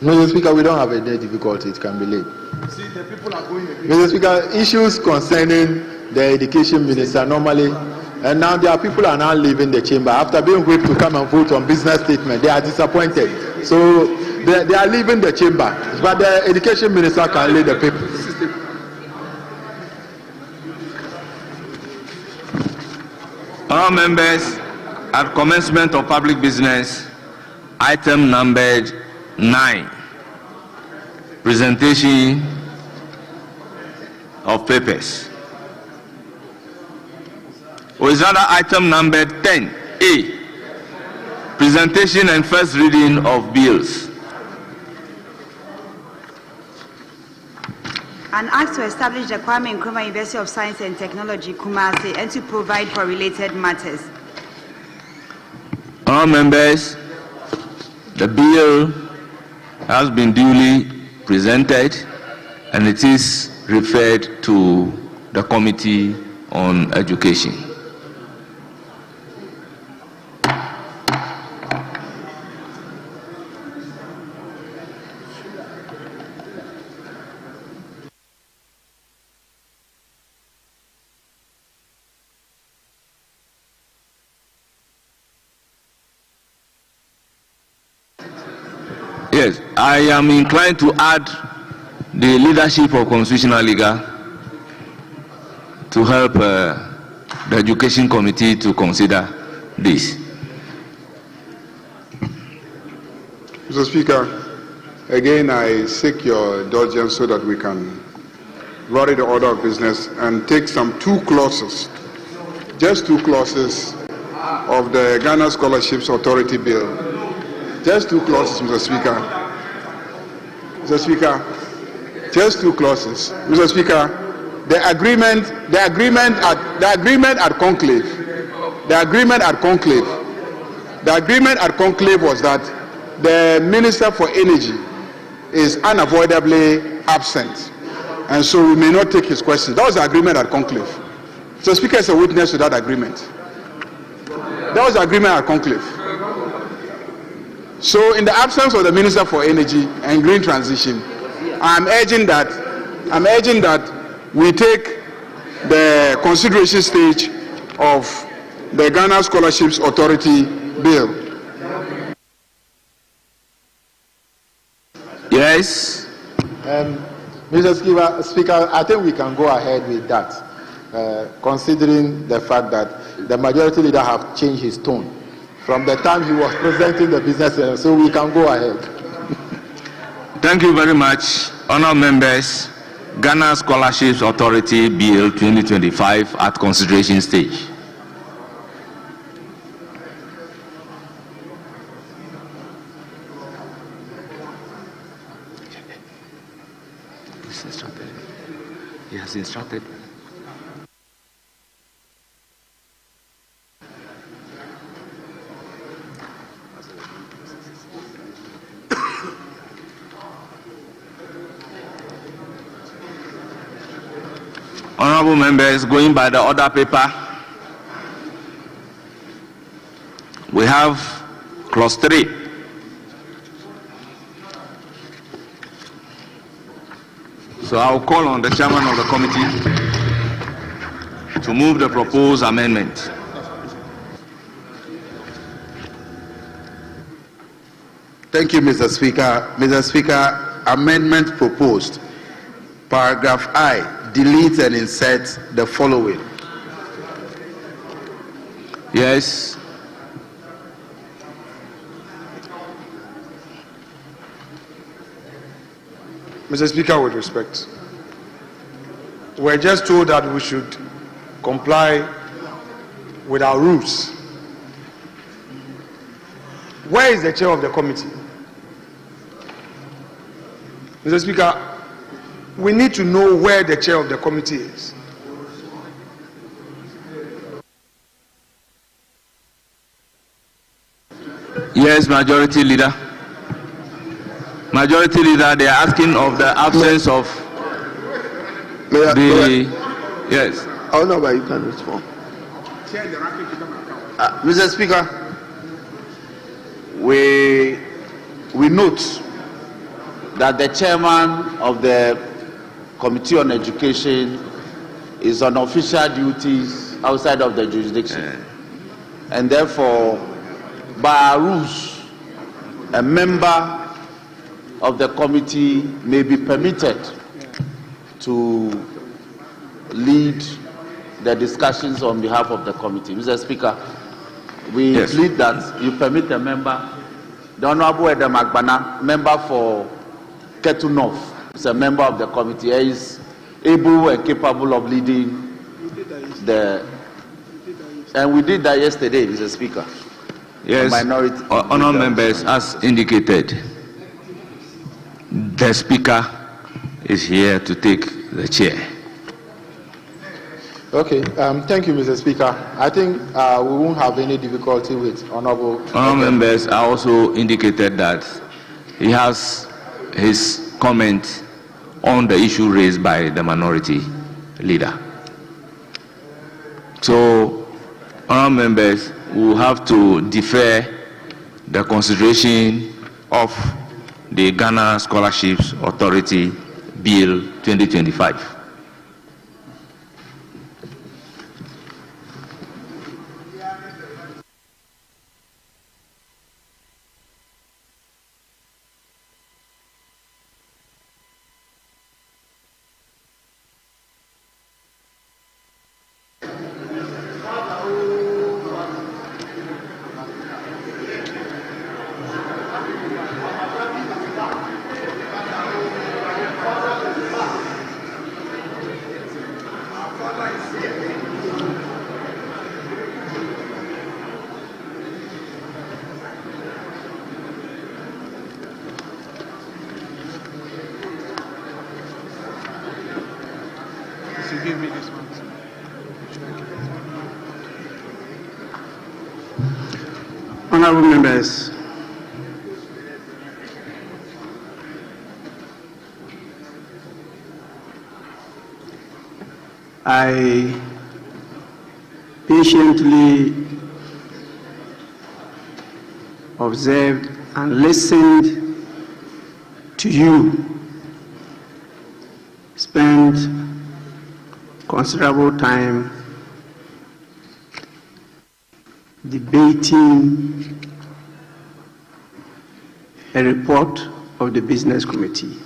Mr. Speaker, we don't have any difficulty. It can be laid. See, the people are going against. Mr. Speaker, issues concerning the education minister normally, and now there are people are now leaving the chamber after being whipped to come and vote on business statement. They are disappointed, so they are leaving the chamber. But the education minister can lay the paper. All members, at commencement of public business, item numbered 9, presentation of papers. Or is rather item numbered 10A, presentation and first reading of bills. An act to establish the Kwame Nkrumah University of Science and Technology, Kumasi, and to provide for related matters. All members, the bill has been duly presented and it is referred to the Committee on Education. Yes, I am inclined to add the leadership of Constitutional Legal to help the Education Committee to consider this. Mr. Speaker, again I seek your indulgence so that we can vary the order of business and take some 2 clauses, just 2 clauses of the Ghana Scholarships Authority Bill. Just 2 clauses, Mr. Speaker. Mr. Speaker, just 2 clauses. Mr. Speaker, the agreement at conclave was that the Minister for Energy is unavoidably absent, and so we may not take his questions. That was the agreement at conclave. So, Speaker is a witness to that agreement. That was the agreement at conclave. So, in the absence of the Minister for Energy and Green Transition, I'm urging that we take the consideration stage of the Ghana Scholarships Authority Bill. Yes. Mr. Speaker, I think we can go ahead with that, considering the fact that the majority leader have changed his tone from the time he was presenting the business, so we can go ahead. Thank you very much, honored members. Ghana Scholarships Authority Bill 2025 at consideration stage. He has instructed. Honorable members, going by the order paper, we have clause 3. So I'll call on the chairman of the committee to move the proposed amendment. Thank you, Mr. Speaker. Mr. Speaker, amendment proposed. Paragraph I, delete and insert the following. Yes. Mr. Speaker, with respect, we're just told that we should comply with our rules. Where is the chair of the committee? Mr. Speaker, we need to know where the chair of the committee is. Yes, Majority Leader. Majority Leader, they are asking of the absence of yes. Oh no, but you can respond. Mr. Speaker, we note that the chairman of the Committee on Education is on official duties outside of the jurisdiction, and therefore, by our rules, a member of the committee may be permitted to lead the discussions on behalf of the committee. Mr. Speaker, we plead that you permit a member, the Honorable Edem Agbana, member for Ketu North, is a member of the committee. He is able and capable of leading the, and we did that yesterday, Mr. Speaker. Yes, honourable members, as indicated, the Speaker is here to take the chair. Okay, thank you, Mr. Speaker. I think we won't have any difficulty with Honourable members. I also indicated that he has his comment on the issue raised by the minority leader. So, honourable members will have to defer the consideration of the Ghana Scholarships Authority Bill 2025. Give me this one. Honourable members, I patiently observed and listened to you, spent considerable time debating a report of the Business Committee.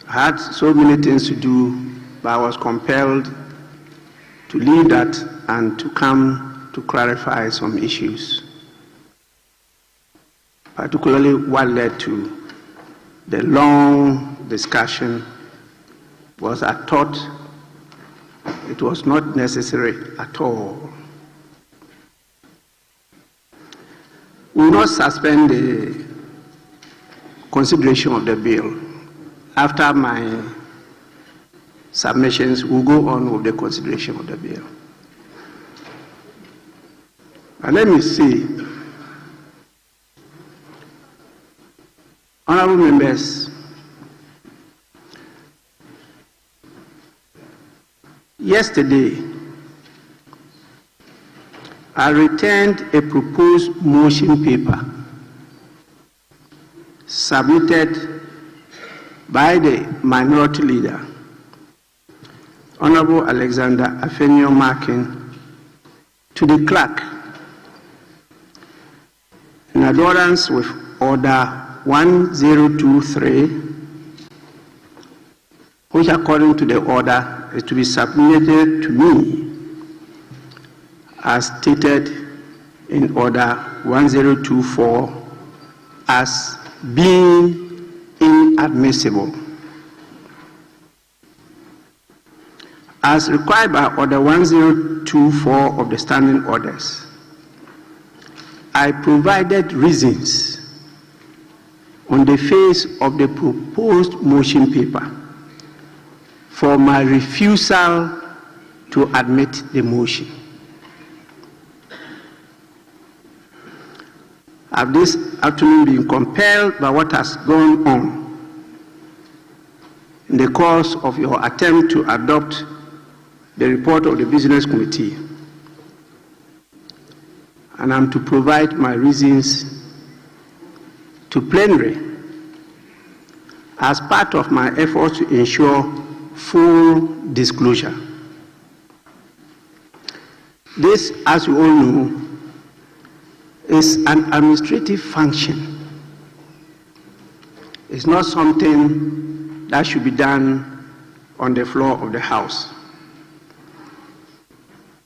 I had so many things to do, but I was compelled to leave that and to come to clarify some issues, particularly what led to the long discussion was I thought it was not necessary at all. We will not suspend the consideration of the bill. After my submissions, we'll go on with the consideration of the bill. But let me see. Honourable members, yesterday I returned a proposed motion paper submitted by the minority leader, Honourable Alexander Afenyo-Markin, to the clerk in accordance with Order 1023, which according to the order is to be submitted to me as stated in Order 1024 as being inadmissible. As required by Order 1024 of the Standing Orders, I provided reasons on the face of the proposed motion paper for my refusal to admit the motion. I've this afternoon been compelled by what has gone on in the course of your attempt to adopt the report of the Business Committee, and I'm to provide my reasons to plenary as part of my efforts to ensure full disclosure. This, as you all know, is an administrative function. It's not something that should be done on the floor of the House.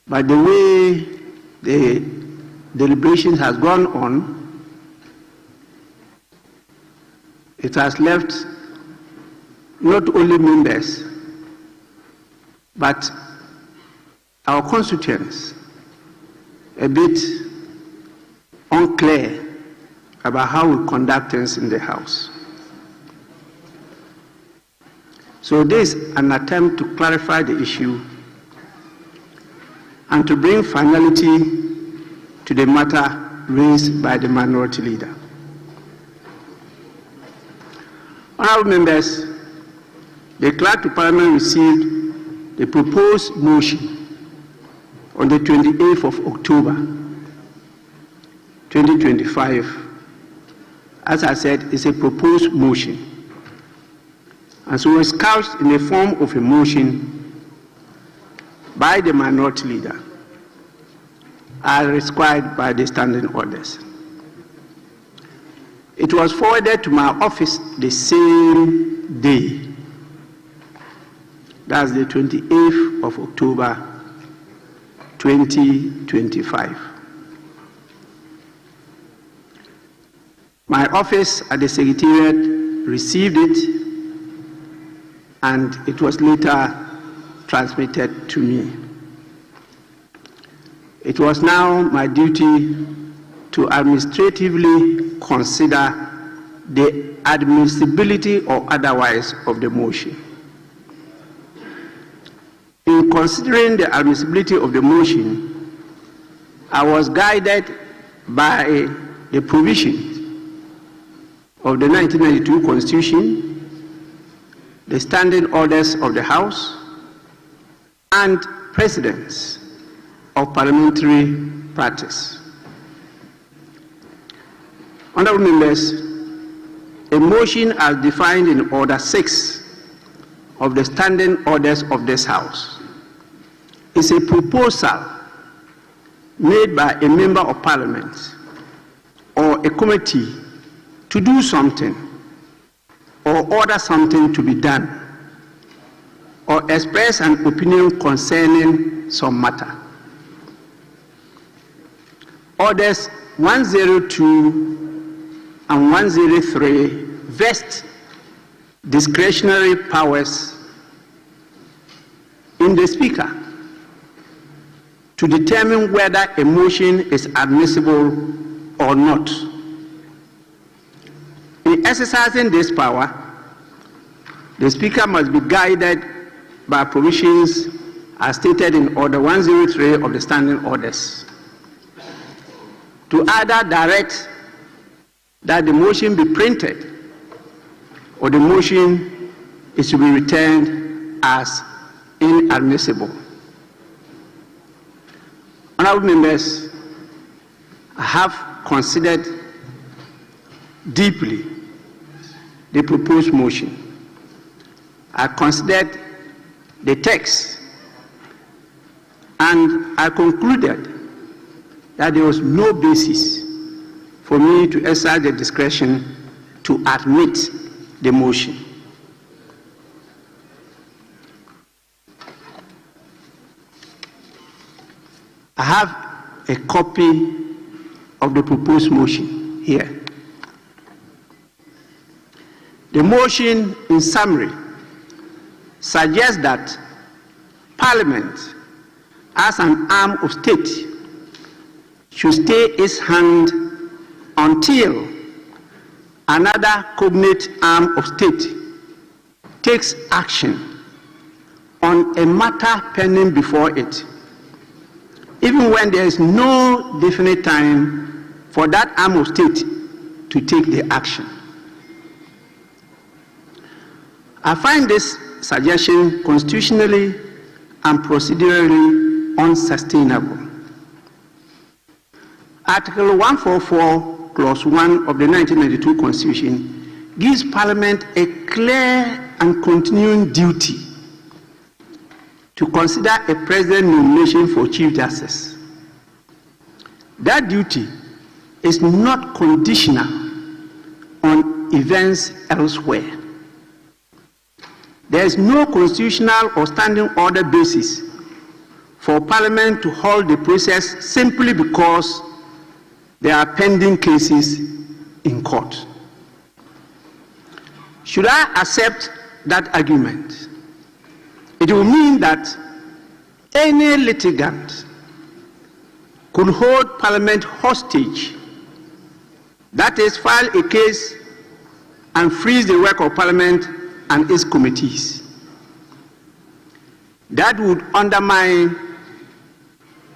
But the way the deliberations has gone on, it has left not only members, but our constituents a bit unclear about how we conduct things in the House. So this is an attempt to clarify the issue and to bring finality to the matter raised by the minority leader. Honourable members, the Clerk to Parliament received the proposed motion on the 28th of October 2025. As I said, it's a proposed motion. And so it's couched in the form of a motion by the minority leader, as required by the standing orders. It was forwarded to my office the same day. That's the 28th of October 2025. My office at the Secretariat received it, and it was later transmitted to me. It was now my duty to administratively consider the admissibility or otherwise of the motion. In considering the admissibility of the motion, I was guided by the provisions of the 1992 Constitution, the standing orders of the House, and precedents of parliamentary practice. Honourable members, a motion as defined in Order 6 of the standing orders of this House is a proposal made by a member of Parliament or a committee to do something or order something to be done or express an opinion concerning some matter. Orders 102 and 103 vest discretionary powers in the Speaker to determine whether a motion is admissible or not. In exercising this power, the Speaker must be guided by provisions as stated in Order 103 of the Standing Orders to either direct that the motion be printed or the motion is to be returned as inadmissible. Honourable members, I have considered deeply the proposed motion. I considered the text, and I concluded that there was no basis for me to exercise the discretion to admit the motion. I have a copy of the proposed motion here. The motion, in summary, suggests that Parliament, as an arm of state, should stay its hand until another cognate arm of state takes action on a matter pending before it, even when there is no definite time for that arm of state to take the action. I find this suggestion constitutionally and procedurally unsustainable. Article 144, Clause 1 of the 1992 Constitution gives Parliament a clear and continuing duty to consider a president nomination for Chief Justice. That duty is not conditional on events elsewhere. There is no constitutional or standing order basis for Parliament to hold the process simply because there are pending cases in court. Should I accept that argument, it will mean that any litigant could hold Parliament hostage, that is, file a case and freeze the work of Parliament and its committees. That would undermine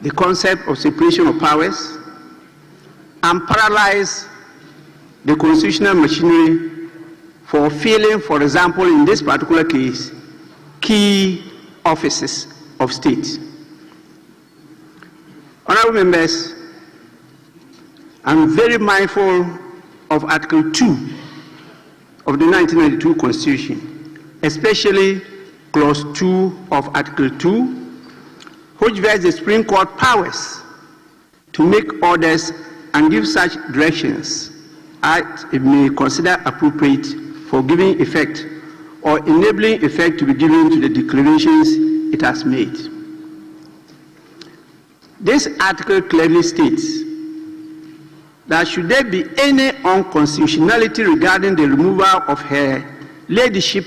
the concept of separation of powers and paralyze the constitutional machinery for filling, for example, in this particular case, key offices of state. Honorable members, I'm very mindful of Article 2 of the 1992 Constitution, especially Clause 2 of Article 2, which vests the Supreme Court powers to make orders and give such directions as it may consider appropriate for giving effect or enabling effect to be given to the declarations it has made. This article clearly states that should there be any unconstitutionality regarding the removal of her ladyship,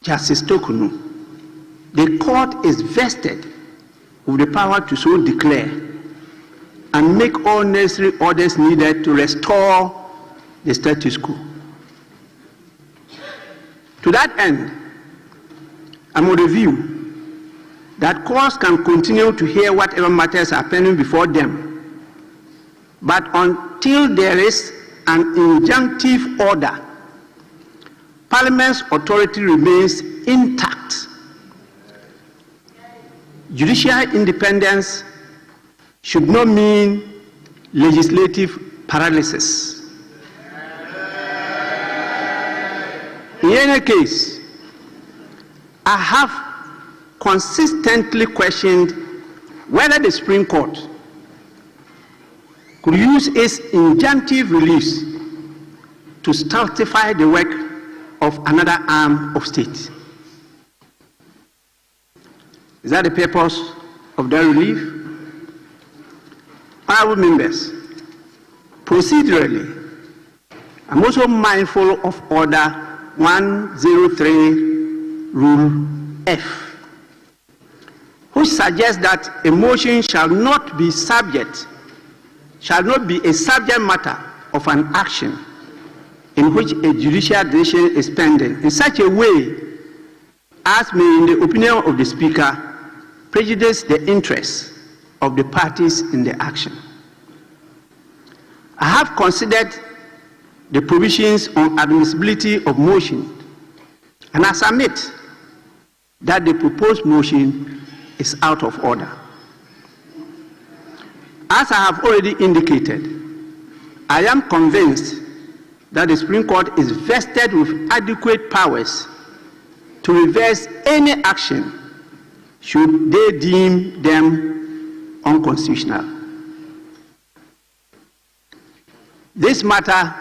Justice Tokunu, the court is vested with the power to so declare and make all necessary orders needed to restore the status quo. To that end, I'm of the view that courts can continue to hear whatever matters are pending before them, but until there is an injunctive order, Parliament's authority remains intact. Judicial independence should not mean legislative paralysis. In any case, I have consistently questioned whether the Supreme Court could use its injunctive reliefs to stultify the work of another arm of state. Is that the purpose of that relief? Honorable members, procedurally, I'm also mindful of Order 103, Rule F, which suggests that a motion shall not be a subject matter of an action in which a judicial decision is pending in such a way as may, in the opinion of the Speaker, prejudice the interests of the parties in the action. I have considered the provisions on admissibility of motion, and I submit that the proposed motion is out of order. As I have already indicated, I am convinced that the Supreme Court is vested with adequate powers to reverse any action should they deem them unconstitutional. This matter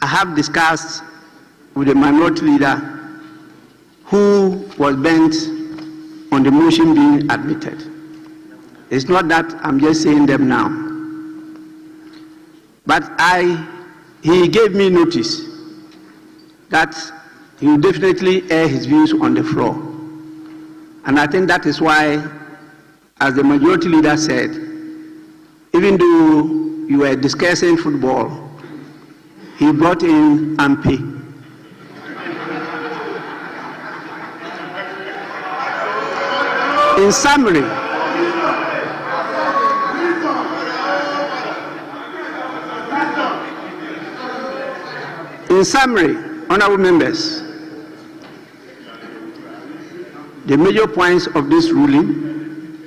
I have discussed with the minority leader who was bent on the motion being admitted. It's not that I'm just saying them now. But he gave me notice that he will definitely air his views on the floor. And I think that is why, as the majority leader said, even though you were discussing football, he brought in Ampe. In summary, honorable members, the major points of this ruling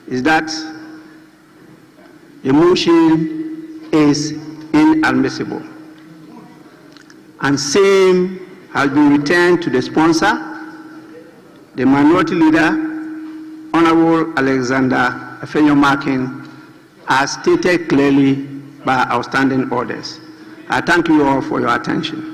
is that the motion is inadmissible and same has been returned to the sponsor, the minority leader, Honorable Alexander Afenyo-Markin, as stated clearly by our standing orders. I thank you all for your attention.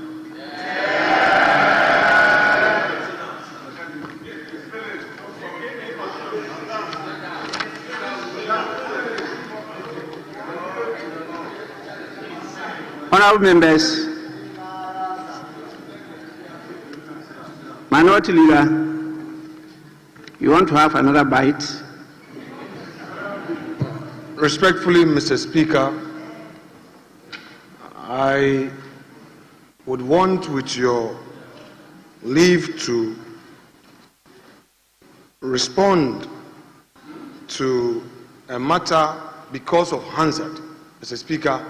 Honorable members, Minority Leader, you want to have another bite? Respectfully, Mr. Speaker, I would want, with your leave, to respond to a matter because of Hansard. Mr. Speaker,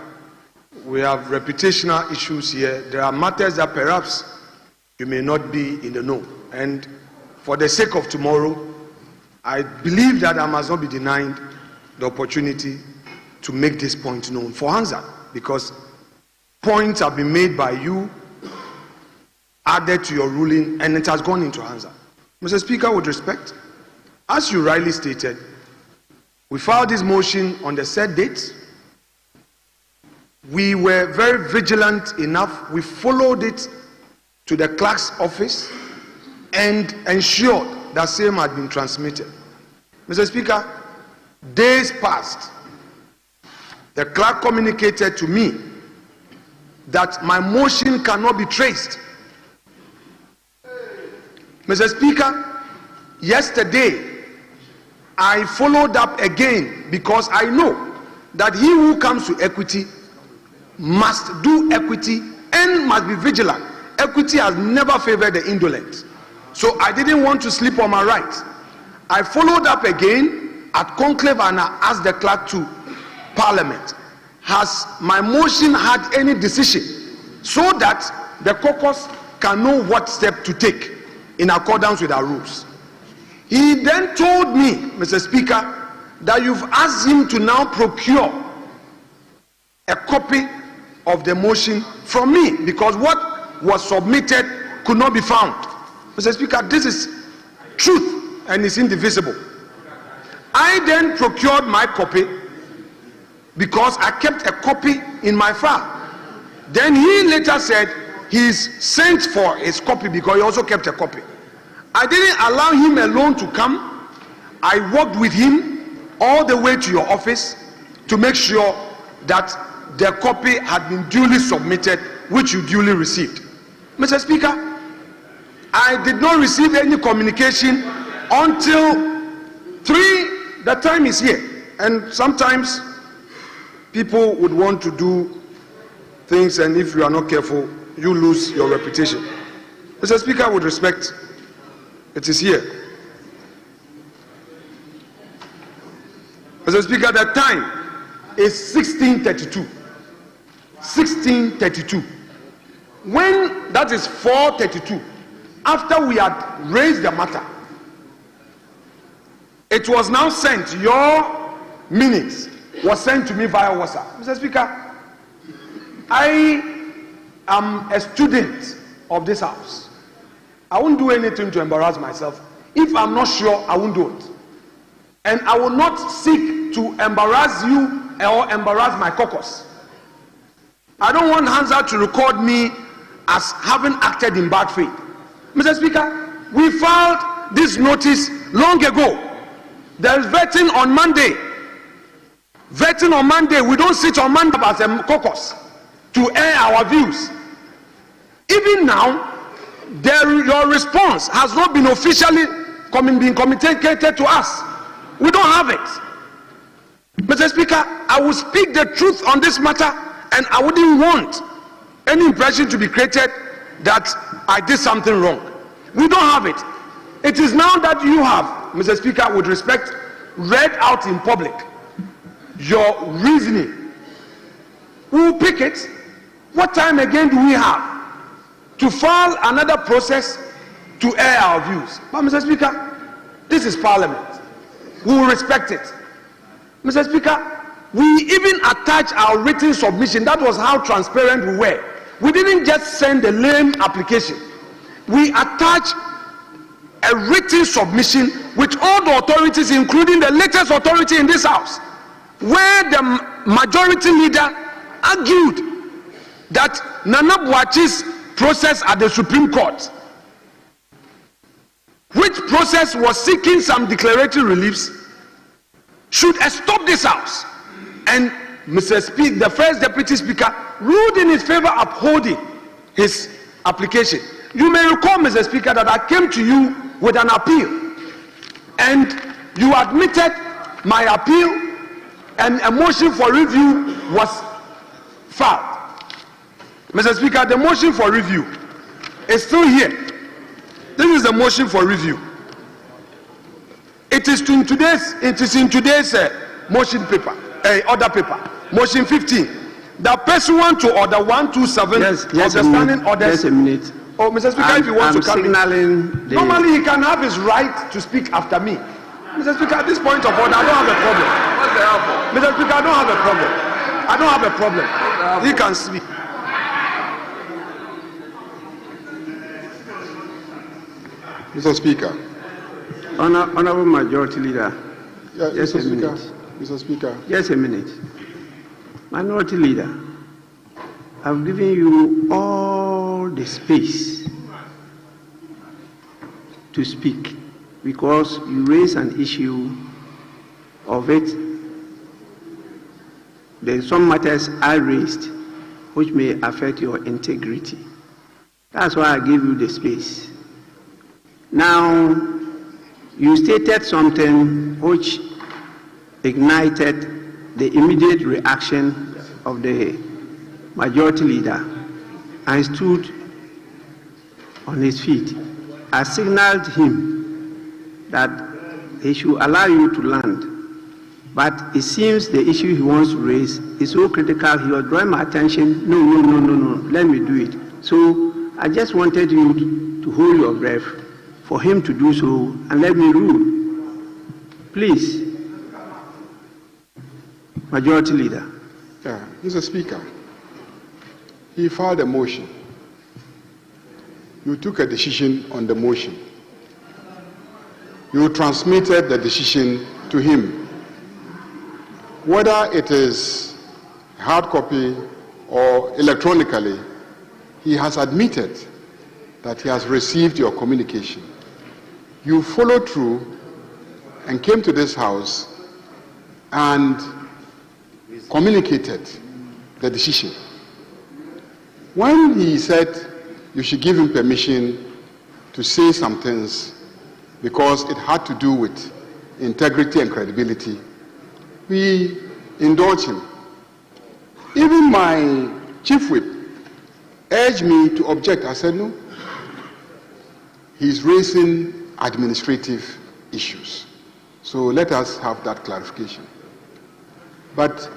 we have reputational issues here. There are matters that perhaps you may not be in the know. And for the sake of tomorrow, I believe that I must not be denied the opportunity to make this point known for Hansard, because points have been made by you, added to your ruling, and it has gone into Hansard. Mr. Speaker, with respect, as you rightly stated, we filed this motion on the set date. We were very vigilant enough. We followed it to the clerk's office and ensured that same had been transmitted. Mr. Speaker, days passed. The clerk communicated to me that my motion cannot be traced. Mr. Speaker, yesterday I followed up again because I know that he who comes to equity must do equity and must be vigilant. Equity has never favored the indolent. So I didn't want to sleep on my rights. I followed up again at conclave and I asked the clerk to Parliament, has my motion had any decision so that the caucus can know what step to take in accordance with our rules? He then told me, Mr. Speaker, that you've asked him to now procure a copy of the motion from me because what was submitted could not be found. Mr. Speaker, this is truth and it's indivisible. I then procured my copy because I kept a copy in my file. Then he later said he's sent for his copy because he also kept a copy. I didn't allow him alone to come. I worked with him all the way to your office to make sure that the copy had been duly submitted, which you duly received. Mr. Speaker, I did not receive any communication until 3, the time is here. And sometimes people would want to do things, and if you are not careful, you lose your reputation. Mr. Speaker, with respect, it is here. Mr. Speaker, the time is 16:32. 16:32. When that is 4:32, after we had raised the matter, it was now sent, your minutes was sent to me via WhatsApp. Mr. Speaker, I am a student of this house. I won't do anything to embarrass myself. If I'm not sure, I won't do it. And I will not seek to embarrass you or embarrass my caucus. I don't want Hansard to record me as having acted in bad faith. Mr. Speaker, we filed this notice long ago. There is vetting on Monday. Vetting on Monday. We don't sit on Monday as a caucus to air our views. Even now, your response has not been officially been communicated to us. We don't have it. Mr. Speaker, I will speak the truth on this matter, and I wouldn't want any impression to be created that I did something wrong. We don't have it. It is now that you have, Mr. Speaker, with respect, read out in public your reasoning. We will pick it. What time again do we have to file another process to air our views? But Mr. Speaker, this is Parliament. We will respect it. Mr. Speaker, we even attach our written submission. That was how transparent we were. We didn't just send a lame application. We attached a written submission with all the authorities, including the latest authority in this house, where the majority leader argued that Nana Boachi's process at the Supreme Court, which process was seeking some declaratory reliefs, should stop this house. And Mr. Speaker, the first Deputy Speaker, ruled in his favor, upholding his application. You may recall, Mr. Speaker, that I came to you with an appeal, and you admitted my appeal, and a motion for review was filed. Mr. Speaker, the motion for review is still here. This is the motion for review. It is in today's motion paper, order paper, motion 15. The pursuant to order 127 of the standing orders. Just a minute. Oh, Mr. Speaker, if you want to come in. Normally, he can have his right to speak after me. Mr. Speaker, at this point of order, I don't have a problem. Mr. Speaker, I don't have a problem. I don't have a problem. He can speak. Mr. Speaker. Honorable Majority Leader. Just Mr. Speaker. Mr. Speaker. Just a minute. Minority Leader, I've given you all the space to speak because you raise an issue of it. There are some matters I raised which may affect your integrity. That's why I gave you the space. Now, you stated something which ignited the immediate reaction of the Majority Leader and stood on his feet. I signaled him that he should allow you to land, but it seems the issue he wants to raise is so critical. He was drawing my attention. No, let me do it. So I just wanted you to hold your breath for him to do so and let me rule. Please. Majority Leader. Yeah, Mr. Speaker, he filed a motion. You took a decision on the motion. You transmitted the decision to him. Whether it is hard copy or electronically, he has admitted that he has received your communication. You followed through and came to this house and communicated the decision. When he said you should give him permission to say some things because it had to do with integrity and credibility, we indulged him. Even my chief whip urged me to object. I said no. He's raising administrative issues. So let us have that clarification. But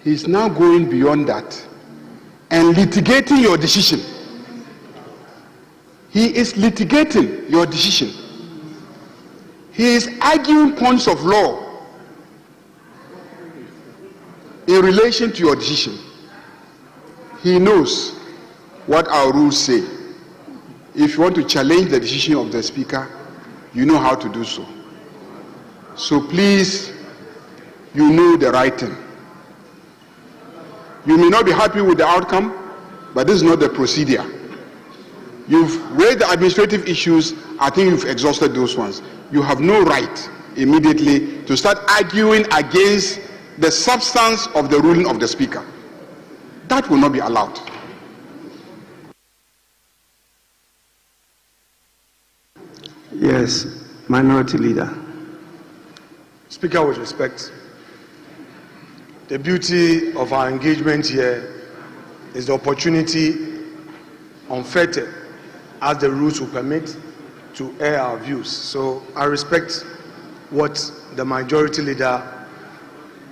he's now going beyond that and litigating your decision. He is litigating your decision. He is arguing points of law in relation to your decision. He knows what our rules say. If you want to challenge the decision of the Speaker, you know how to do so. So please, you know the right thing. You may not be happy with the outcome, but this is not the procedure. You've raised the administrative issues. I think you've exhausted those ones. You have no right immediately to start arguing against the substance of the ruling of the Speaker. That will not be allowed. Yes, Minority Leader. Speaker, with respect, the beauty of our engagement here is the opportunity unfettered, as the rules will permit, to air our views. So I respect what the majority leader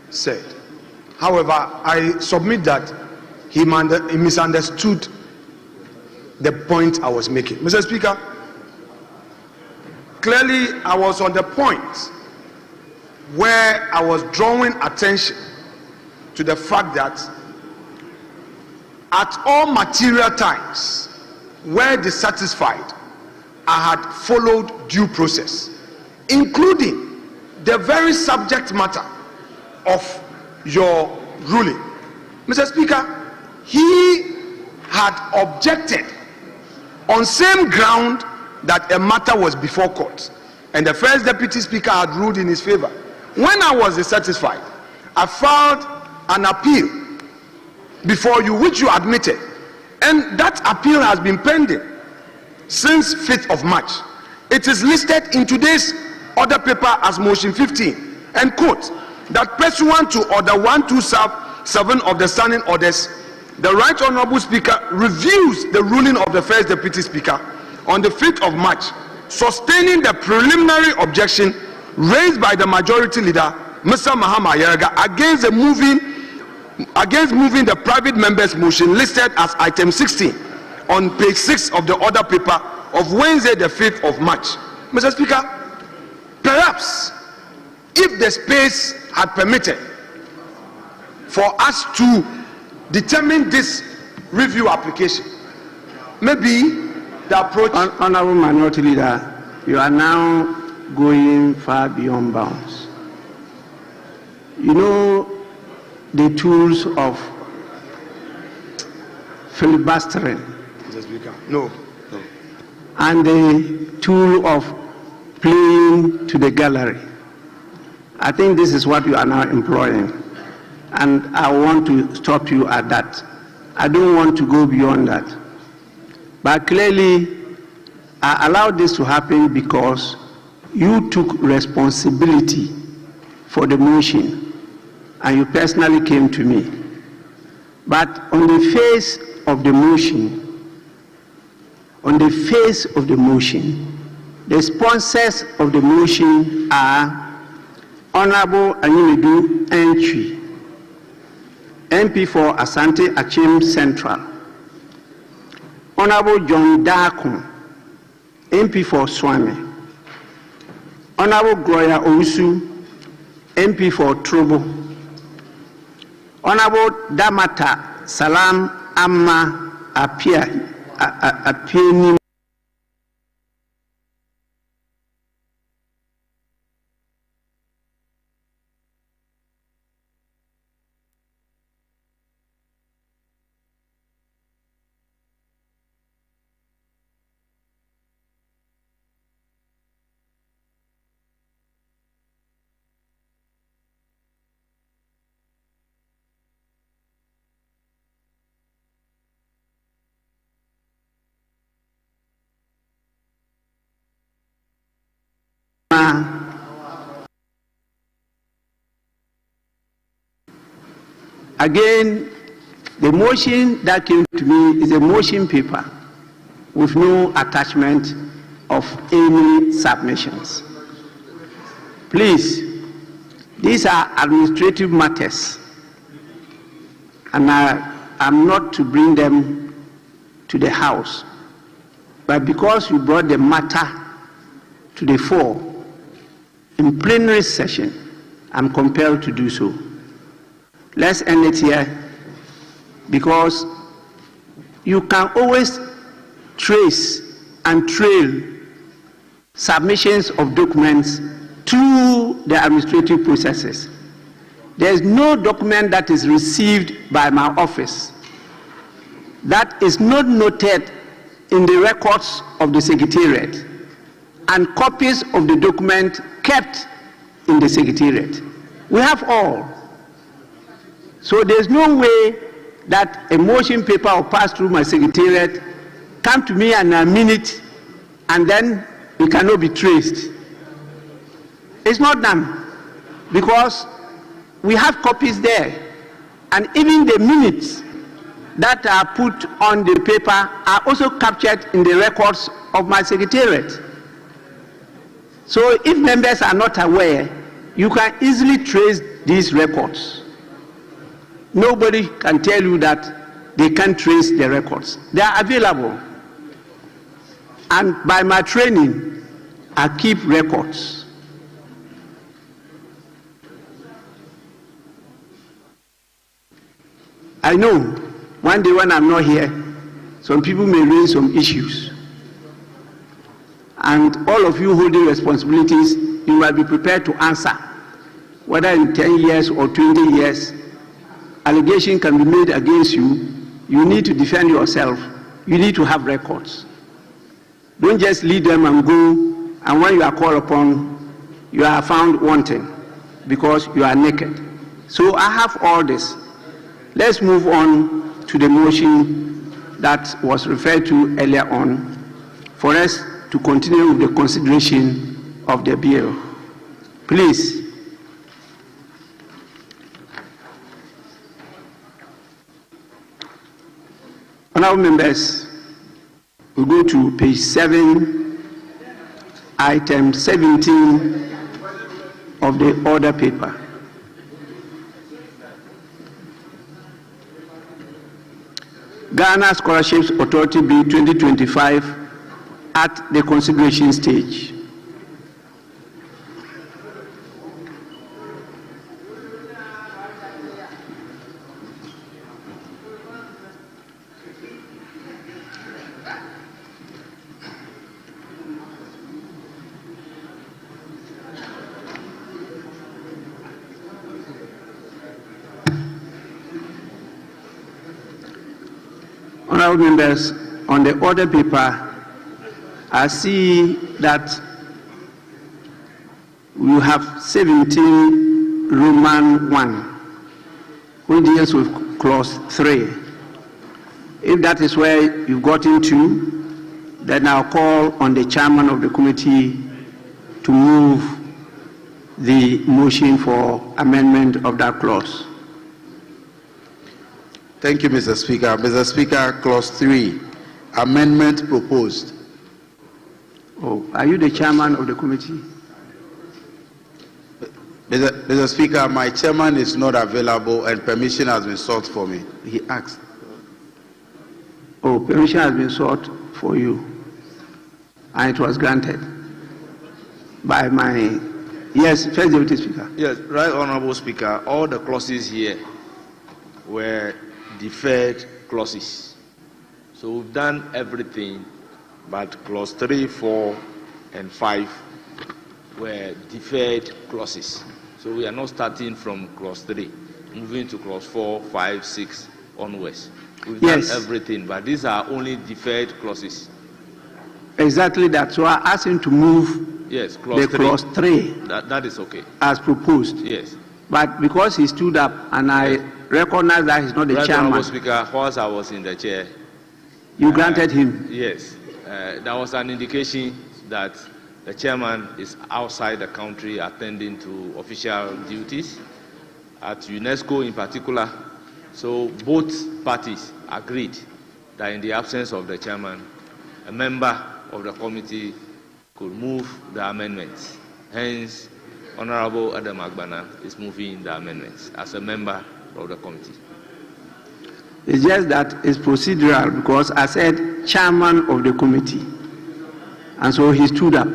said. However, I submit that he misunderstood the point I was making. Mr. Speaker, clearly I was on the point where I was drawing attention to the fact that at all material times where dissatisfied, I had followed due process, including the very subject matter of your ruling. Mr. Speaker, he had objected on same ground that a matter was before court, and the first deputy speaker had ruled in his favor. When I was dissatisfied, I filed an appeal before you, which you admitted, and that appeal has been pending since 5th of March. It is listed in today's order paper as motion 15, and quote, that pursuant to order 127 of the standing orders, the right honorable speaker reviews the ruling of the first deputy speaker on the 5th of March, sustaining the preliminary objection raised by the majority leader, Mr. Mahama Ayeraga, against moving the private member's motion listed as item 16 on page 6 of the order paper of Wednesday the 5th of March. Mr. Speaker, perhaps if the space had permitted for us to determine this review application, maybe the approach... Honorable Minority Leader, you are now going far beyond bounds. You know the tools of filibustering. Mr. Speaker, no. And the tool of playing to the gallery. I think this is what you are now employing, and I want to stop you at that. I don't want to go beyond that. But clearly, I allowed this to happen because you took responsibility for the motion and you personally came to me. But on the face of the motion, the sponsors of the motion are Honorable Anyimidu Entry, MP for Asante Achim Central, Honorable John Darko, MP for Swami, Honorable Gloria Owusu, MP for Trobo, Honorable Damata Salam Amma Apieni, Again, the motion that came to me is a motion paper with no attachment of any submissions. Please, these are administrative matters, and I'm not to bring them to the House. But because you brought the matter to the fore in plenary session, I'm compelled to do so. Let's end it here, because you can always trace and trail submissions of documents to the administrative processes. There is no document that is received by my office that is not noted in the records of the Secretariat, and copies of the document kept in the Secretariat. We have all. So there's no way that a motion paper will pass through my Secretariat, come to me in a minute, and then it cannot be traced. It's not done, because we have copies there, and even the minutes that are put on the paper are also captured in the records of my Secretariat. So if members are not aware, you can easily trace these records. Nobody can tell you that they can't trace the records. They are available. And by my training, I keep records. I know one day when I'm not here, some people may raise some issues. And all of you holding responsibilities, you must be prepared to answer. Whether in 10 years or 20 years, allegation can be made against you. You need to defend yourself. You need to have records. Don't just leave them and go, and when you are called upon, you are found wanting because you are naked. So I have all this. Let's move on to the motion that was referred to earlier on for us to continue with the consideration of the bill. Please. Honourable members, we go to page 7, item 17 of the order paper. Ghana Scholarships Authority Bill 2025 at the consideration stage. Honourable members, on the order paper, I see that we have 17 Roman 1, which deals with clause 3. If that is where you got into, then I'll call on the chairman of the committee to move the motion for amendment of that clause. Thank you, Mr. Speaker. Mr. Speaker, clause 3, amendment proposed. Oh, are you the chairman of the committee? Mr. Speaker, my chairman is not available and permission has been sought for me. He asked. Oh, permission has been sought for you. And it was granted by my... Yes, First Deputy Speaker. Yes, Right Honourable Speaker, all the clauses here were deferred clauses. So we've done everything, but clause 3, 4, and 5 were deferred clauses. So we are not starting from clause 3, moving to clause 4, 5, 6 onwards. We've done everything, but these are only deferred clauses. Exactly that. So I asked him to move clause 3. That is okay. As proposed. Yes. But because he stood up and I recognize that he's not the chairman. Honourable Speaker, whilst I was in the chair, you granted him? Yes. There was an indication that the chairman is outside the country attending to official duties at UNESCO in particular. So both parties agreed that in the absence of the chairman, a member of the committee could move the amendments. Hence, Honourable Adam Agbana is moving the amendments as a member of the committee. It's just that it's procedural because I said chairman of the committee. And so he stood up.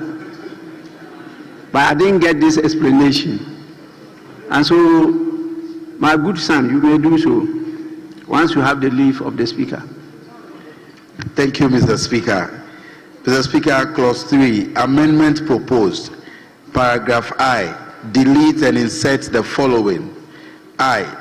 But I didn't get this explanation. And so, my good son, you may do so once you have the leave of the Speaker. Thank you, Mr. Speaker. Mr. Speaker, clause 3, amendment proposed. Paragraph I, delete and insert the following. I,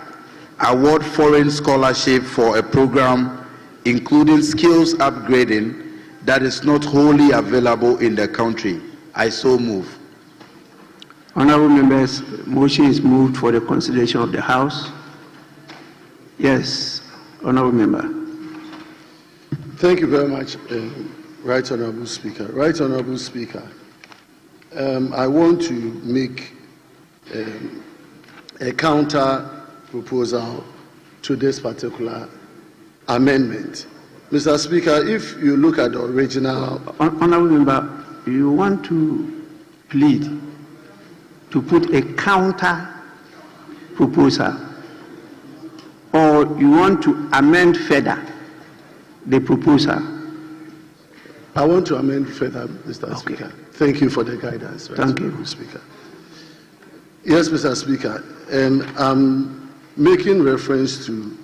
award foreign scholarship for a program including skills upgrading that is not wholly available in the country. I so move. Honourable members, motion is moved for the consideration of the House. Yes, Honourable member. Thank you very much, Right Honourable Speaker. Right Honourable Speaker, I want to make a counter proposal to this particular amendment. Mr. Speaker, if you look at the original... Honourable member, you want to plead to put a counter proposal, or you want to amend further the proposal? I want to amend further, Mr. Speaker. Thank you for the guidance. Thank you, Speaker. Yes, Mr. Speaker. I'm making reference to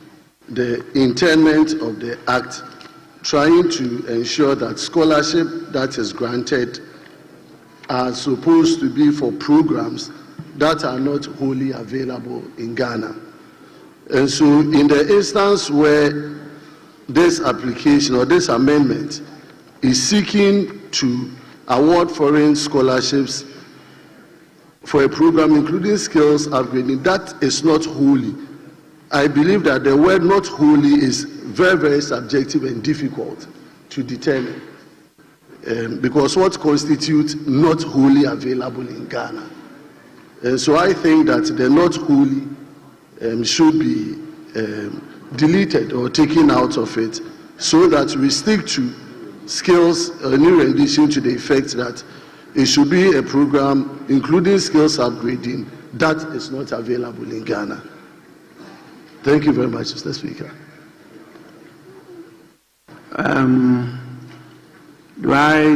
the intent of the Act, trying to ensure that scholarship that is granted are supposed to be for programs that are not wholly available in Ghana. And so in the instance where this application or this amendment is seeking to award foreign scholarships for a program including skills upgrading, that is not wholly. I believe that the word not wholly is very, very subjective and difficult to determine, because what constitutes not wholly available in Ghana? And so I think that the not wholly should be deleted or taken out of it, so that we stick to skills, a new rendition to the effect that it should be a program including skills upgrading that is not available in Ghana. Thank you very much, Mr. Speaker. Do I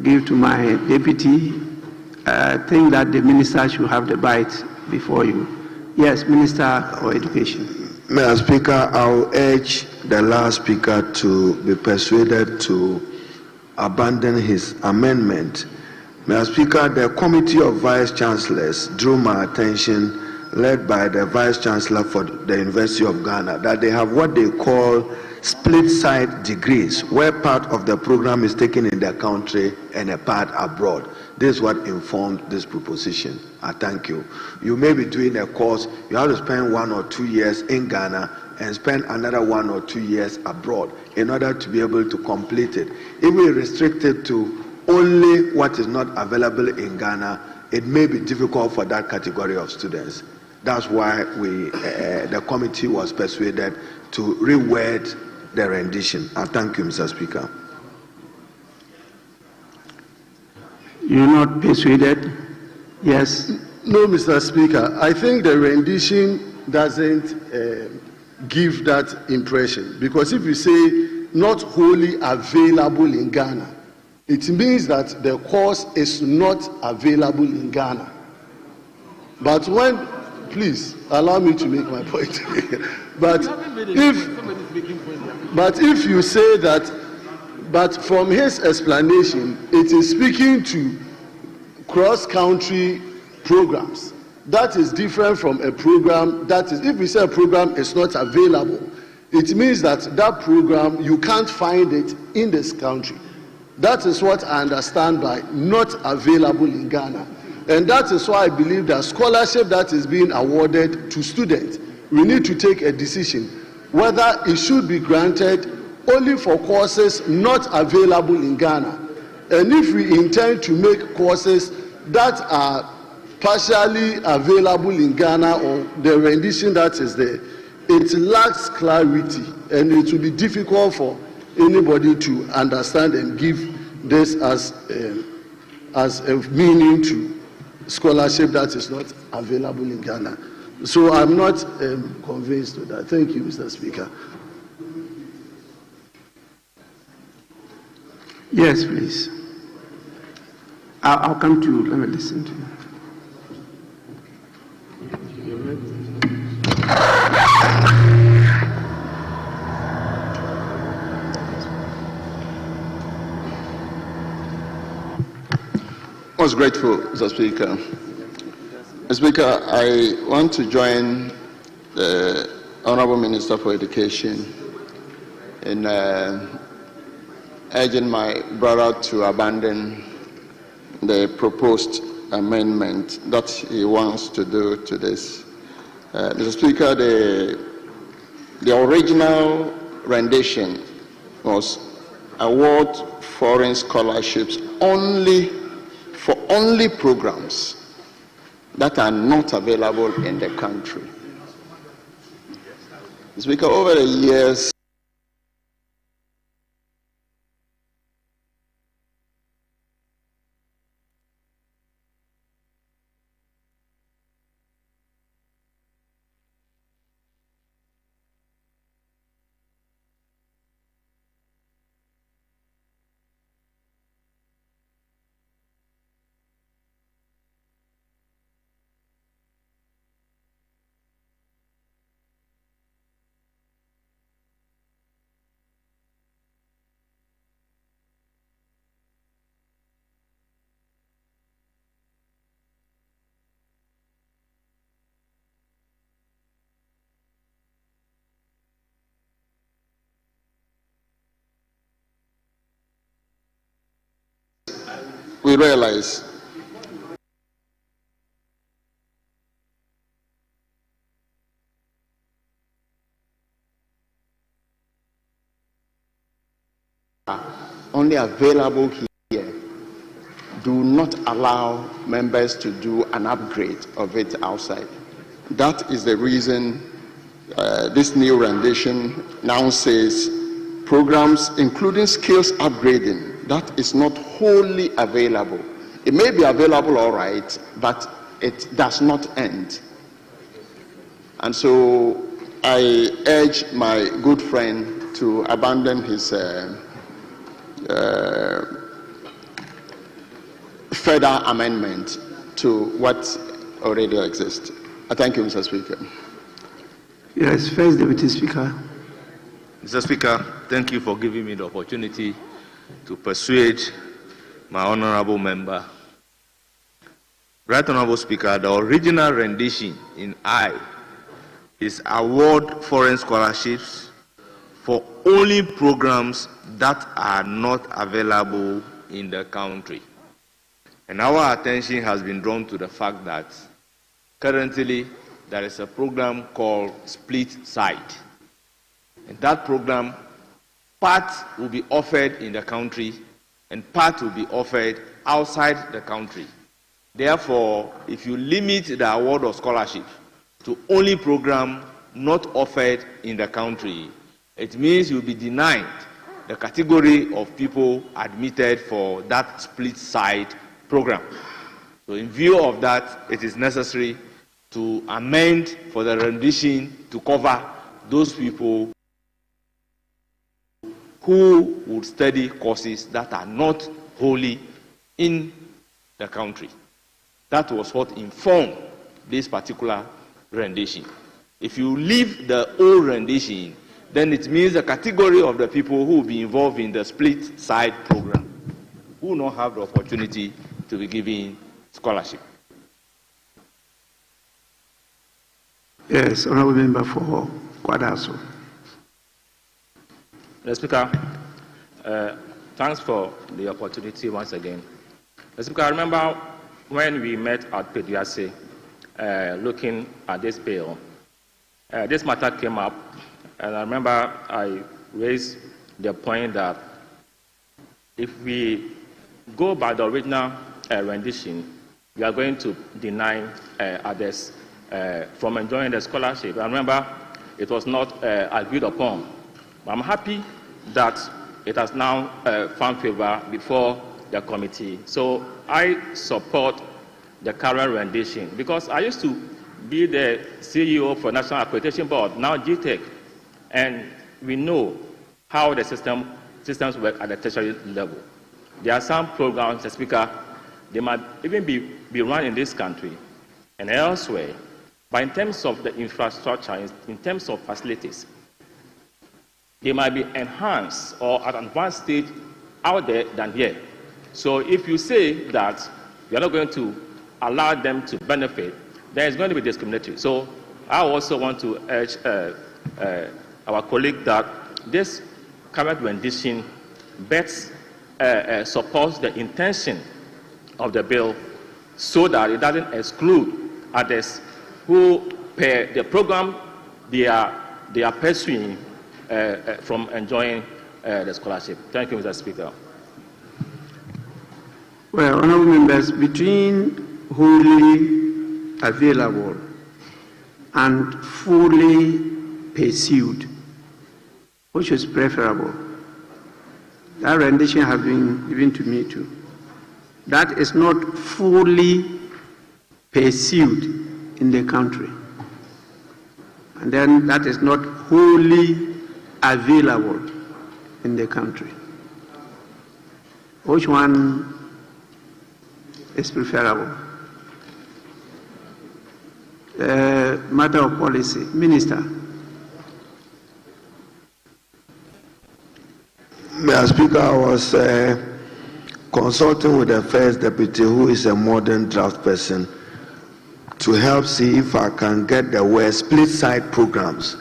give to my deputy? I think that the minister should have the bite before you. Yes, Minister of Education. Mr. Speaker, I'll urge the last speaker to be persuaded to abandon his amendment. Mr. Speaker, the Committee of Vice Chancellors drew my attention, led by the Vice Chancellor for the University of Ghana, that they have what they call split-side degrees, where part of the program is taken in the country and a part abroad. This is what informed this proposition. I thank you. You may be doing a course, you have to spend 1 or 2 years in Ghana and spend another 1 or 2 years abroad in order to be able to complete it. If we restrict it to only what is not available in Ghana, it may be difficult for that category of students. That's why the committee was persuaded to reword the rendition. I thank you, Mr. Speaker. You're not persuaded? Yes. No, Mr. Speaker. I think the rendition doesn't give that impression, because if you say not wholly available in Ghana, it means that the course is not available in Ghana. But when, please allow me to make my point. But if you say that, but from his explanation, it is speaking to cross-country programs. That is different from a program that is, if we say a program is not available, it means that that program, you can't find it in this country. That is what I understand by not available in Ghana. And that is why I believe that scholarship that is being awarded to students, we need to take a decision whether it should be granted only for courses not available in Ghana. And if we intend to make courses that are partially available in Ghana, or the rendition that is there, it lacks clarity, and it will be difficult for anybody to understand and give this as a meaning to scholarship that is not available in Ghana. So I'm not convinced with that. Thank you, Mr. Speaker. Yes, please. I'll come to you. Let me listen to you. Most grateful, Mr. Speaker. Mr. Speaker, I want to join the Honorable Minister for Education in urging my brother to abandon the proposed amendment that he wants to do to this. Mr. Speaker, the original rendition was award foreign scholarships for only programs that are not available in the country. Mr. Speaker, over the years, we realize only available here do not allow members to do an upgrade of it outside. That is the reason this new rendition now says programs including skills upgrading, that is not wholly available. It may be available, all right, but it does not end. And so I urge my good friend to abandon his further amendment to what already exists. I thank you, Mr. Speaker. Yes, first Deputy Speaker. Mr. Speaker, thank you for giving me the opportunity to persuade my honorable member. Right Honorable Speaker, the original rendition in I is award foreign scholarships for only programs that are not available in the country. And our attention has been drawn to the fact that currently there is a program called Split Site. And that program, part will be offered in the country and part will be offered outside the country. Therefore, if you limit the award of scholarship to only program not offered in the country, it means you'll be denied the category of people admitted for that split site program. So in view of that, it is necessary to amend for the rendition to cover those people who would study courses that are not wholly in the country. That was what informed this particular rendition. If you leave the old rendition, then it means the category of the people who will be involved in the split side program who will not have the opportunity to be given scholarship. Yes, Honorable Member for Kwadaso. Mr. Speaker, thanks for the opportunity once again. Mr. Speaker, I remember when we met at Pediase looking at this bill, this matter came up, and I remember I raised the point that if we go by the original rendition, we are going to deny others from enjoying the scholarship. I remember it was not agreed upon. But I'm happy that it has now found favor before the committee. So I support the current rendition because I used to be the CEO for National Accreditation Board, now GTEC, and we know how the systems work at the tertiary level. There are some programs, Mr. Speaker, they might even be run in this country and elsewhere, but in terms of the infrastructure, in terms of facilities, they might be enhanced or at an advanced stage out there than here. So if you say that you're not going to allow them to benefit, then it's going to be discriminatory. So I also want to urge our colleague that this current rendition best supports the intention of the bill so that it doesn't exclude others who per the program they are pursuing from enjoying the scholarship. Thank you, Mr. Speaker. Well, honorable members, between wholly available and fully pursued, which is preferable? That rendition has been given to me too. That is not fully pursued in the country. And then that is not wholly available in the country. Which one is preferable? Matter of policy. Minister. Mr. Speaker, I was consulting with the first deputy, who is a modern draft person, to help see if I can get the word split side programs.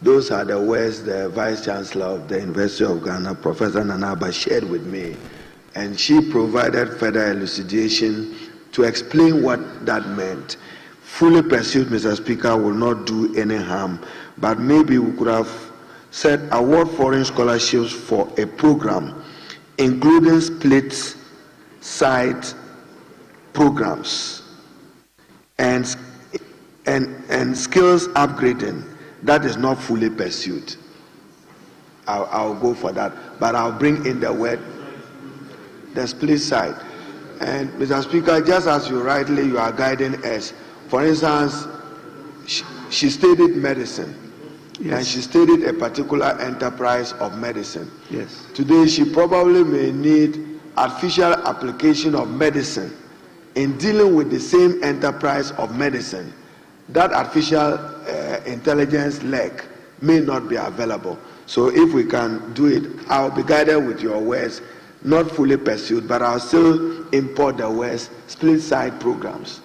Those are the words the Vice Chancellor of the University of Ghana, Professor Nanaba, shared with me and she provided further elucidation to explain what that meant. Fully pursued, Mr. Speaker, will not do any harm, but maybe we could have said award foreign scholarships for a program including split side programs and skills upgrading. That is not fully pursued. I'll go for that, but I'll bring in the word, the split side. And Mr. Speaker, just as you are guiding us. For instance, she studied medicine, yes, and she studied a particular enterprise of medicine. Yes. Today, she probably may need artificial application of medicine in dealing with the same enterprise of medicine. That artificial intelligence leg may not be available. So if we can do it, I'll be guided with your words, not fully pursued, but I'll still import the words split side programs.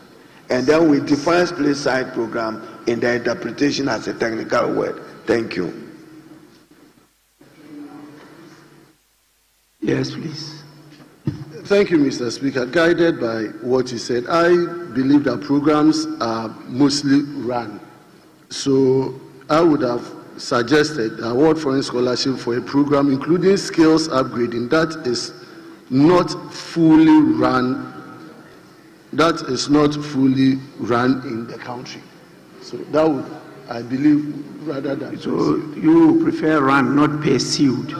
And then we define split side program in the interpretation as a technical word. Thank you. Yes, please. Thank you, Mr. Speaker. Guided by what you said, I believe that programs are mostly run. So I would have suggested award foreign scholarship for a program including skills upgrading that is not fully run. That is not fully run in the country. So that would, I believe, rather than. So you prefer run, not pursued.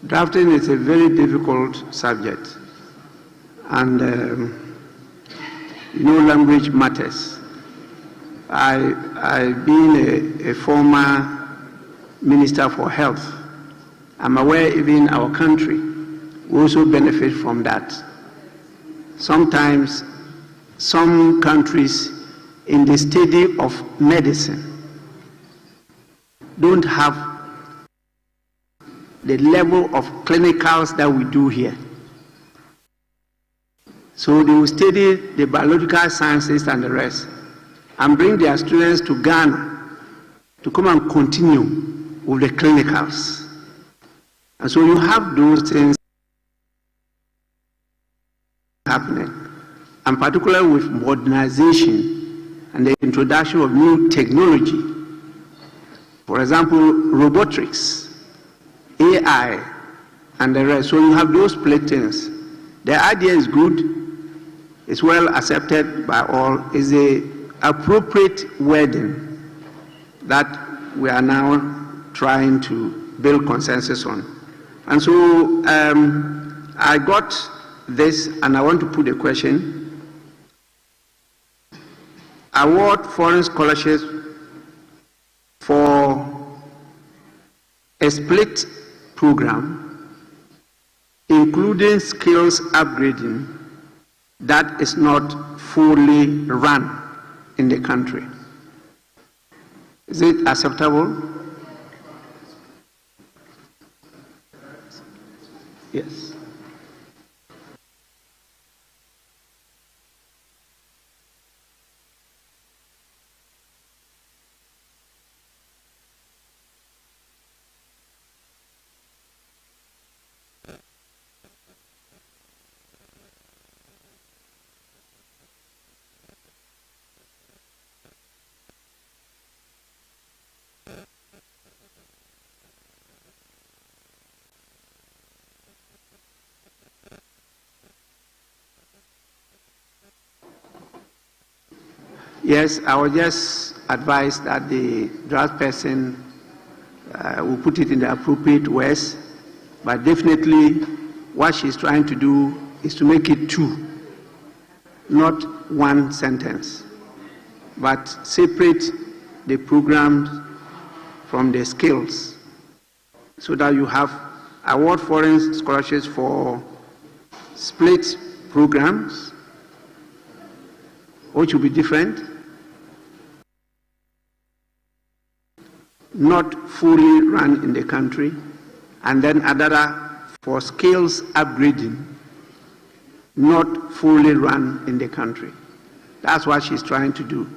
Drafting is a very difficult subject, and language matters. I've been a former Minister for Health. I'm aware even our country will also benefit from that. Sometimes some countries in the study of medicine don't have the level of clinicals that we do here. So they will study the biological sciences and the rest and bring their students to Ghana to come and continue with the clinicals. And so you have those things happening, and particularly with modernization and the introduction of new technology. For example, robotics, AI, and the rest. So you have those things. The idea is good, it's well accepted by all, is the appropriate wording that we are now trying to build consensus on. And so I got this, and I want to put a question. Award foreign scholarships for a split program, including skills upgrading, that is not fully run in the country. Is it acceptable? Yes. Yes, I would just advise that the draft person will put it in the appropriate words, but definitely what she's trying to do is to make it two, not one sentence, but separate the programs from the skills, so that you have award foreign scholarships for split programs, which will be different, not fully run in the country, and then another for skills upgrading, not fully run in the country. That's what she's trying to do.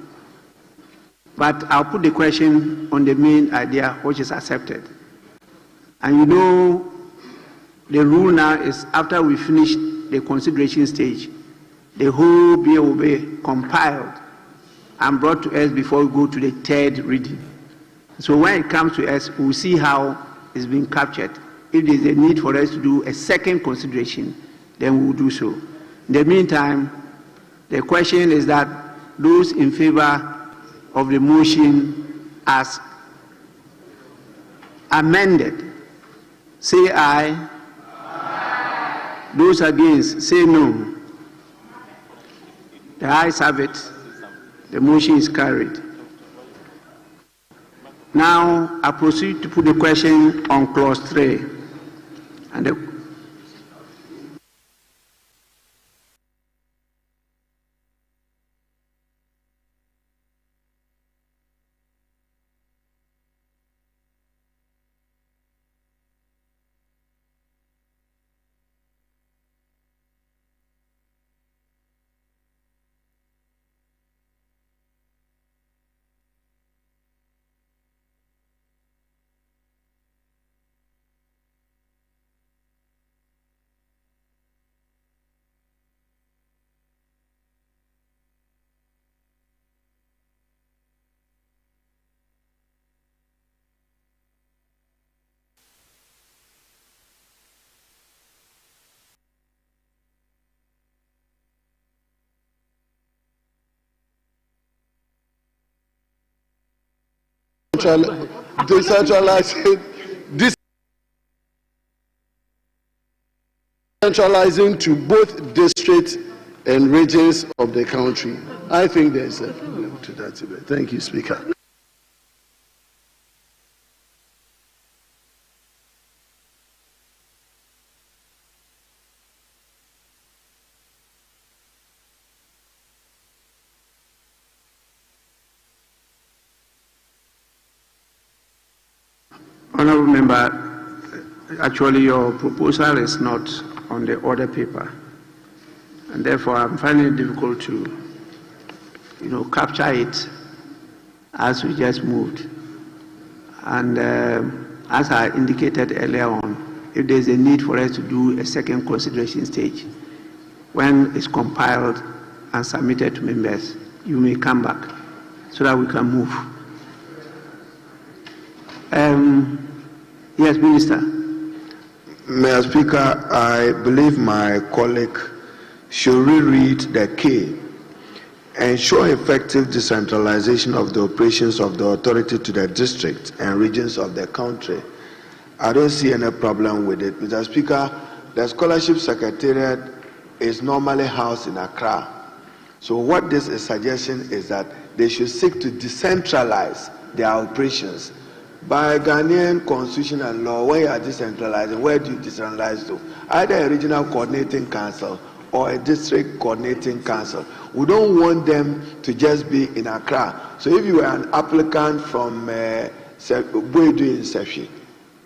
But I'll put the question on the main idea which is accepted. And you know, the rule now is after we finish the consideration stage, the whole bill will be compiled and brought to us before we go to the third reading. So when it comes to us, we'll see how it's being captured. If there's a need for us to do a second consideration, then we'll do so. In the meantime, the question is that those in favor of the motion as amended, say aye. Aye. Those against, say no. The ayes have it. The motion is carried. Now, I proceed to put the question on clause 3. And the decentralizing to both districts and regions of the country. I think there's a problem to that debate. Thank you, Speaker. Honourable Member, actually your proposal is not on the order paper, and therefore I'm finding it difficult to, capture it as we just moved. And as I indicated earlier on, if there's a need for us to do a second consideration stage, when it's compiled and submitted to members, you may come back so that we can move. Yes, Minister. Mr. Speaker, I believe my colleague should reread the K. Ensure effective decentralization of the operations of the authority to the districts and regions of the country. I don't see any problem with it. Mr. Speaker, the Scholarship Secretariat is normally housed in Accra. So what this is suggesting is that they should seek to decentralize their operations. By Ghanaian constitution and law, when you are decentralizing, where do you decentralize to? Either a regional coordinating council or a district coordinating council. We don't want them to just be in Accra. So if you are an applicant from Boedu in Sefi,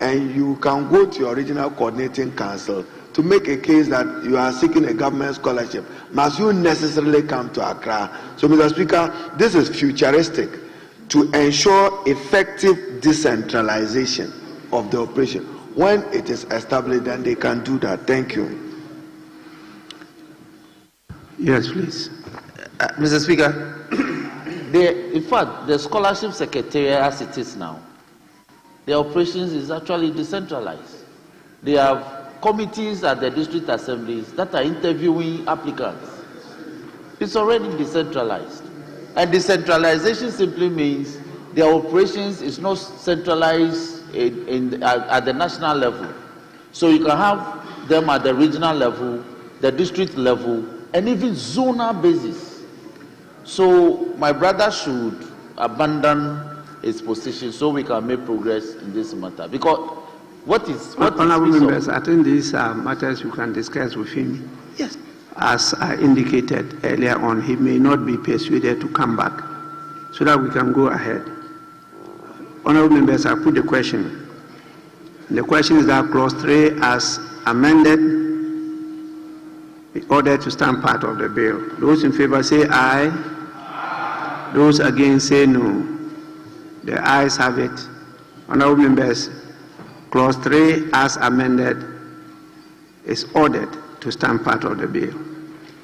and you can go to your regional coordinating council to make a case that you are seeking a government scholarship, must you necessarily come to Accra? So, Mr. Speaker, this is futuristic to ensure effective decentralization of the operation. When it is established, then they can do that. Thank you. Yes, please. Mr. Speaker, in fact, the Scholarship Secretariat as it is now, the operations is actually decentralized. They have committees at the district assemblies that are interviewing applicants. It's already decentralized. And decentralization simply means their operations is not centralized at the national level. So you can have them at the regional level, the district level, and even zonal basis. So my brother should abandon his position so we can make progress in this matter. Because Honourable members, I think these are matters you can discuss with him. Yes. As I indicated earlier on, he may not be persuaded to come back so that we can go ahead. Honourable members, I put the question. The question is that clause 3 as amended in order to stand part of the bill. Those in favor say aye. Aye. Those against say no. The ayes have it. Honorable members, Clause 3 as amended is ordered to stand part of the bill.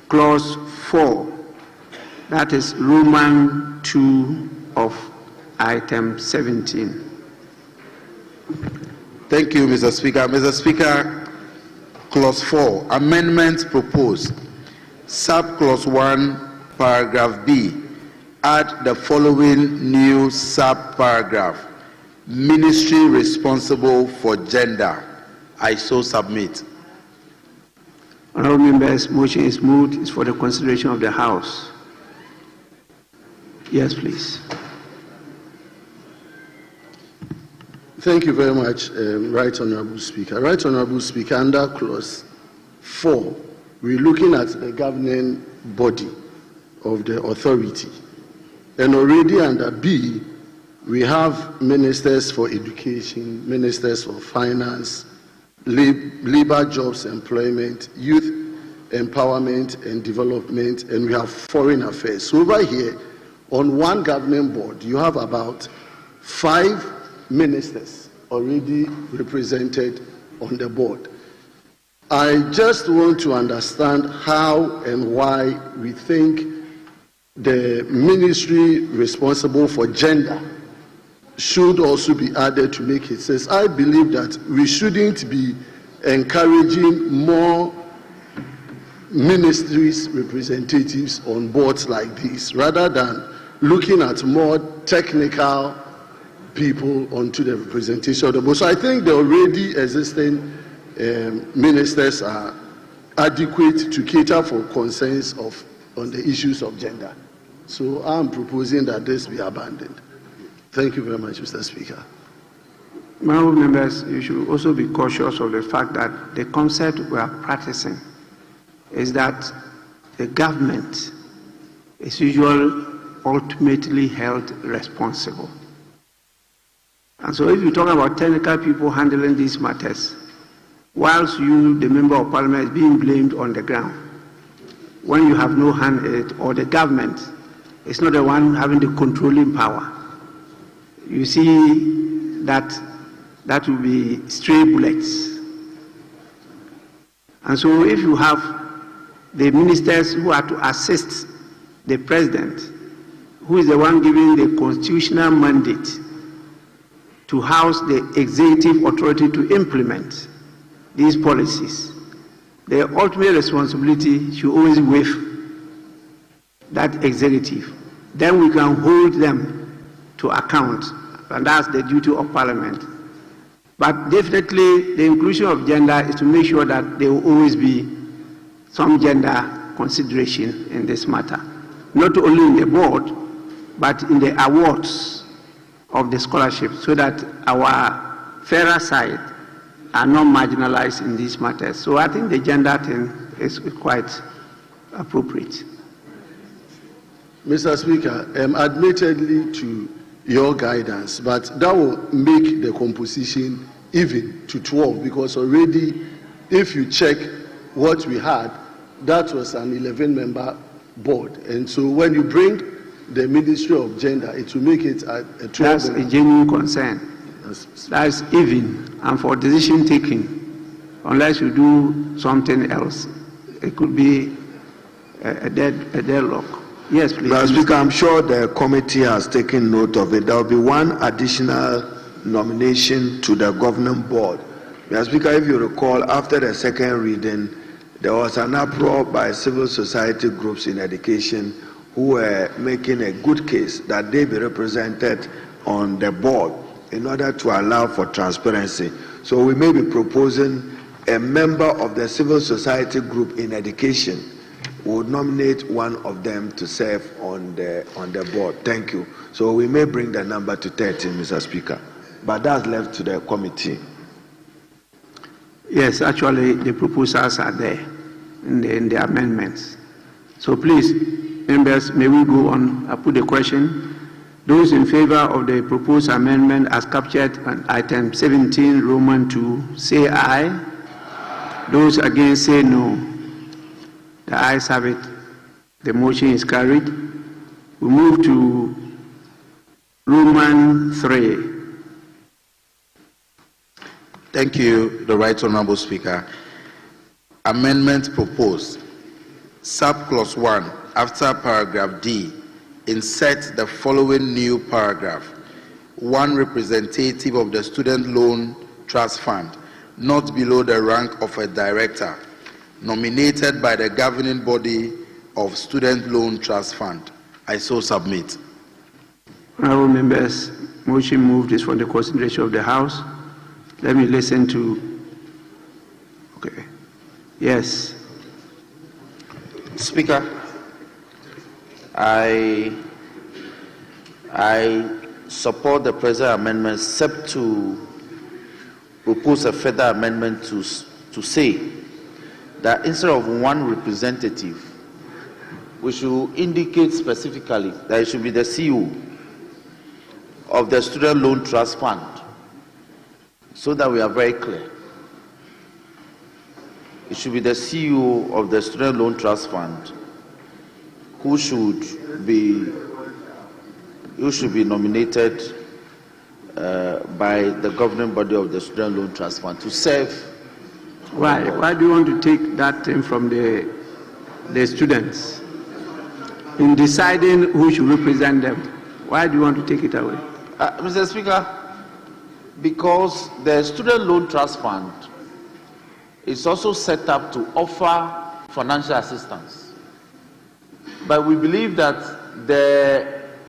Clause 4, that is Roman 2 of item 17. Thank you, Mr. Speaker. Mr. Speaker, Clause 4, amendment proposed. Sub-clause 1, paragraph B, add the following new sub-paragraph. Ministry responsible for gender. I so submit. Honorable members, motion is moved. It's for the consideration of the House. Yes, please. Thank you very much, Right Honorable Speaker. Right Honorable Speaker, under Clause 4, we're looking at the governing body of the authority. And already under B, we have ministers for education, ministers for finance, labor, jobs, employment, youth empowerment and development, and we have foreign affairs. So over here, on one government board, you have about 5 ministers already represented on the board. I just want to understand how and why we think the ministry responsible for gender should also be added to make it sense. I believe that we shouldn't be encouraging more ministries representatives on boards like this, rather than looking at more technical people onto the representation of the board. So I think the already existing ministers are adequate to cater for concerns on the issues of gender. So I'm proposing that this be abandoned. Thank you very much, Mr. Speaker. Honorable members, you should also be cautious of the fact that the concept we are practicing is that the government is usually ultimately held responsible. And so if you talk about technical people handling these matters, whilst you, the member of parliament, is being blamed on the ground, when you have no hand in it, or the government is not the one having the controlling power, you see that will be stray bullets. And so if you have the ministers who are to assist the president, who is the one giving the constitutional mandate to house the executive authority to implement these policies, the ultimate responsibility should always with that executive. Then we can hold them to account, and that's the duty of parliament. But definitely the inclusion of gender is to make sure that there will always be some gender consideration in this matter, not only in the board, but in the awards of the scholarship, so that our fairer side are not marginalized in these matters. So I think the gender thing is quite appropriate. Mr. Speaker, admittedly to your guidance, but that will make the composition even to 12, because already, if you check what we had, that was an 11-member board. And so when you bring the Ministry of Gender, it will make it a 12. That's a genuine concern. That's even, and for decision taking, unless you do something else, it could be a deadlock. Yes, please. Mr. Speaker, I'm sure the committee has taken note of it. There will be one additional nomination to the governing board. Mr. Speaker, if you recall, after the second reading, there was an uproar by civil society groups in education who were making a good case that they be represented on the board in order to allow for transparency. So we may be proposing a member of the civil society group in education would nominate one of them to serve on the board. Thank you. So we may bring the number to 13, Mr. Speaker, but that's left to the committee. Yes, actually, the proposals are there in the amendments. So please, members, may we go on? I put the question. Those in favor of the proposed amendment as captured on item 17, Roman 2, say aye. Those against say no. The ayes have it. The motion is carried. We move to Roman 3. Thank you, the Right Honourable Speaker. Amendment proposed. Subclause 1, after paragraph D, insert the following new paragraph. One representative of the Student Loan Trust Fund, not below the rank of a director, nominated by the governing body of Student Loan Trust Fund. I so submit. Honourable members, motion moved is for the consideration of the House. Let me listen to. Okay. Yes. Speaker, I support the present amendment, except to propose a further amendment to say that instead of one representative, we should indicate specifically that it should be the CEO of the Student Loan Trust Fund, so that we are very clear. It should be the CEO of the Student Loan Trust Fund who should be nominated by the governing body of the Student Loan Trust Fund to serve. Why do you want to take that thing from the students in deciding who should represent them? Why do you want to take it away? Mr. Speaker, because the Student Loan Trust Fund is also set up to offer financial assistance. But we believe that the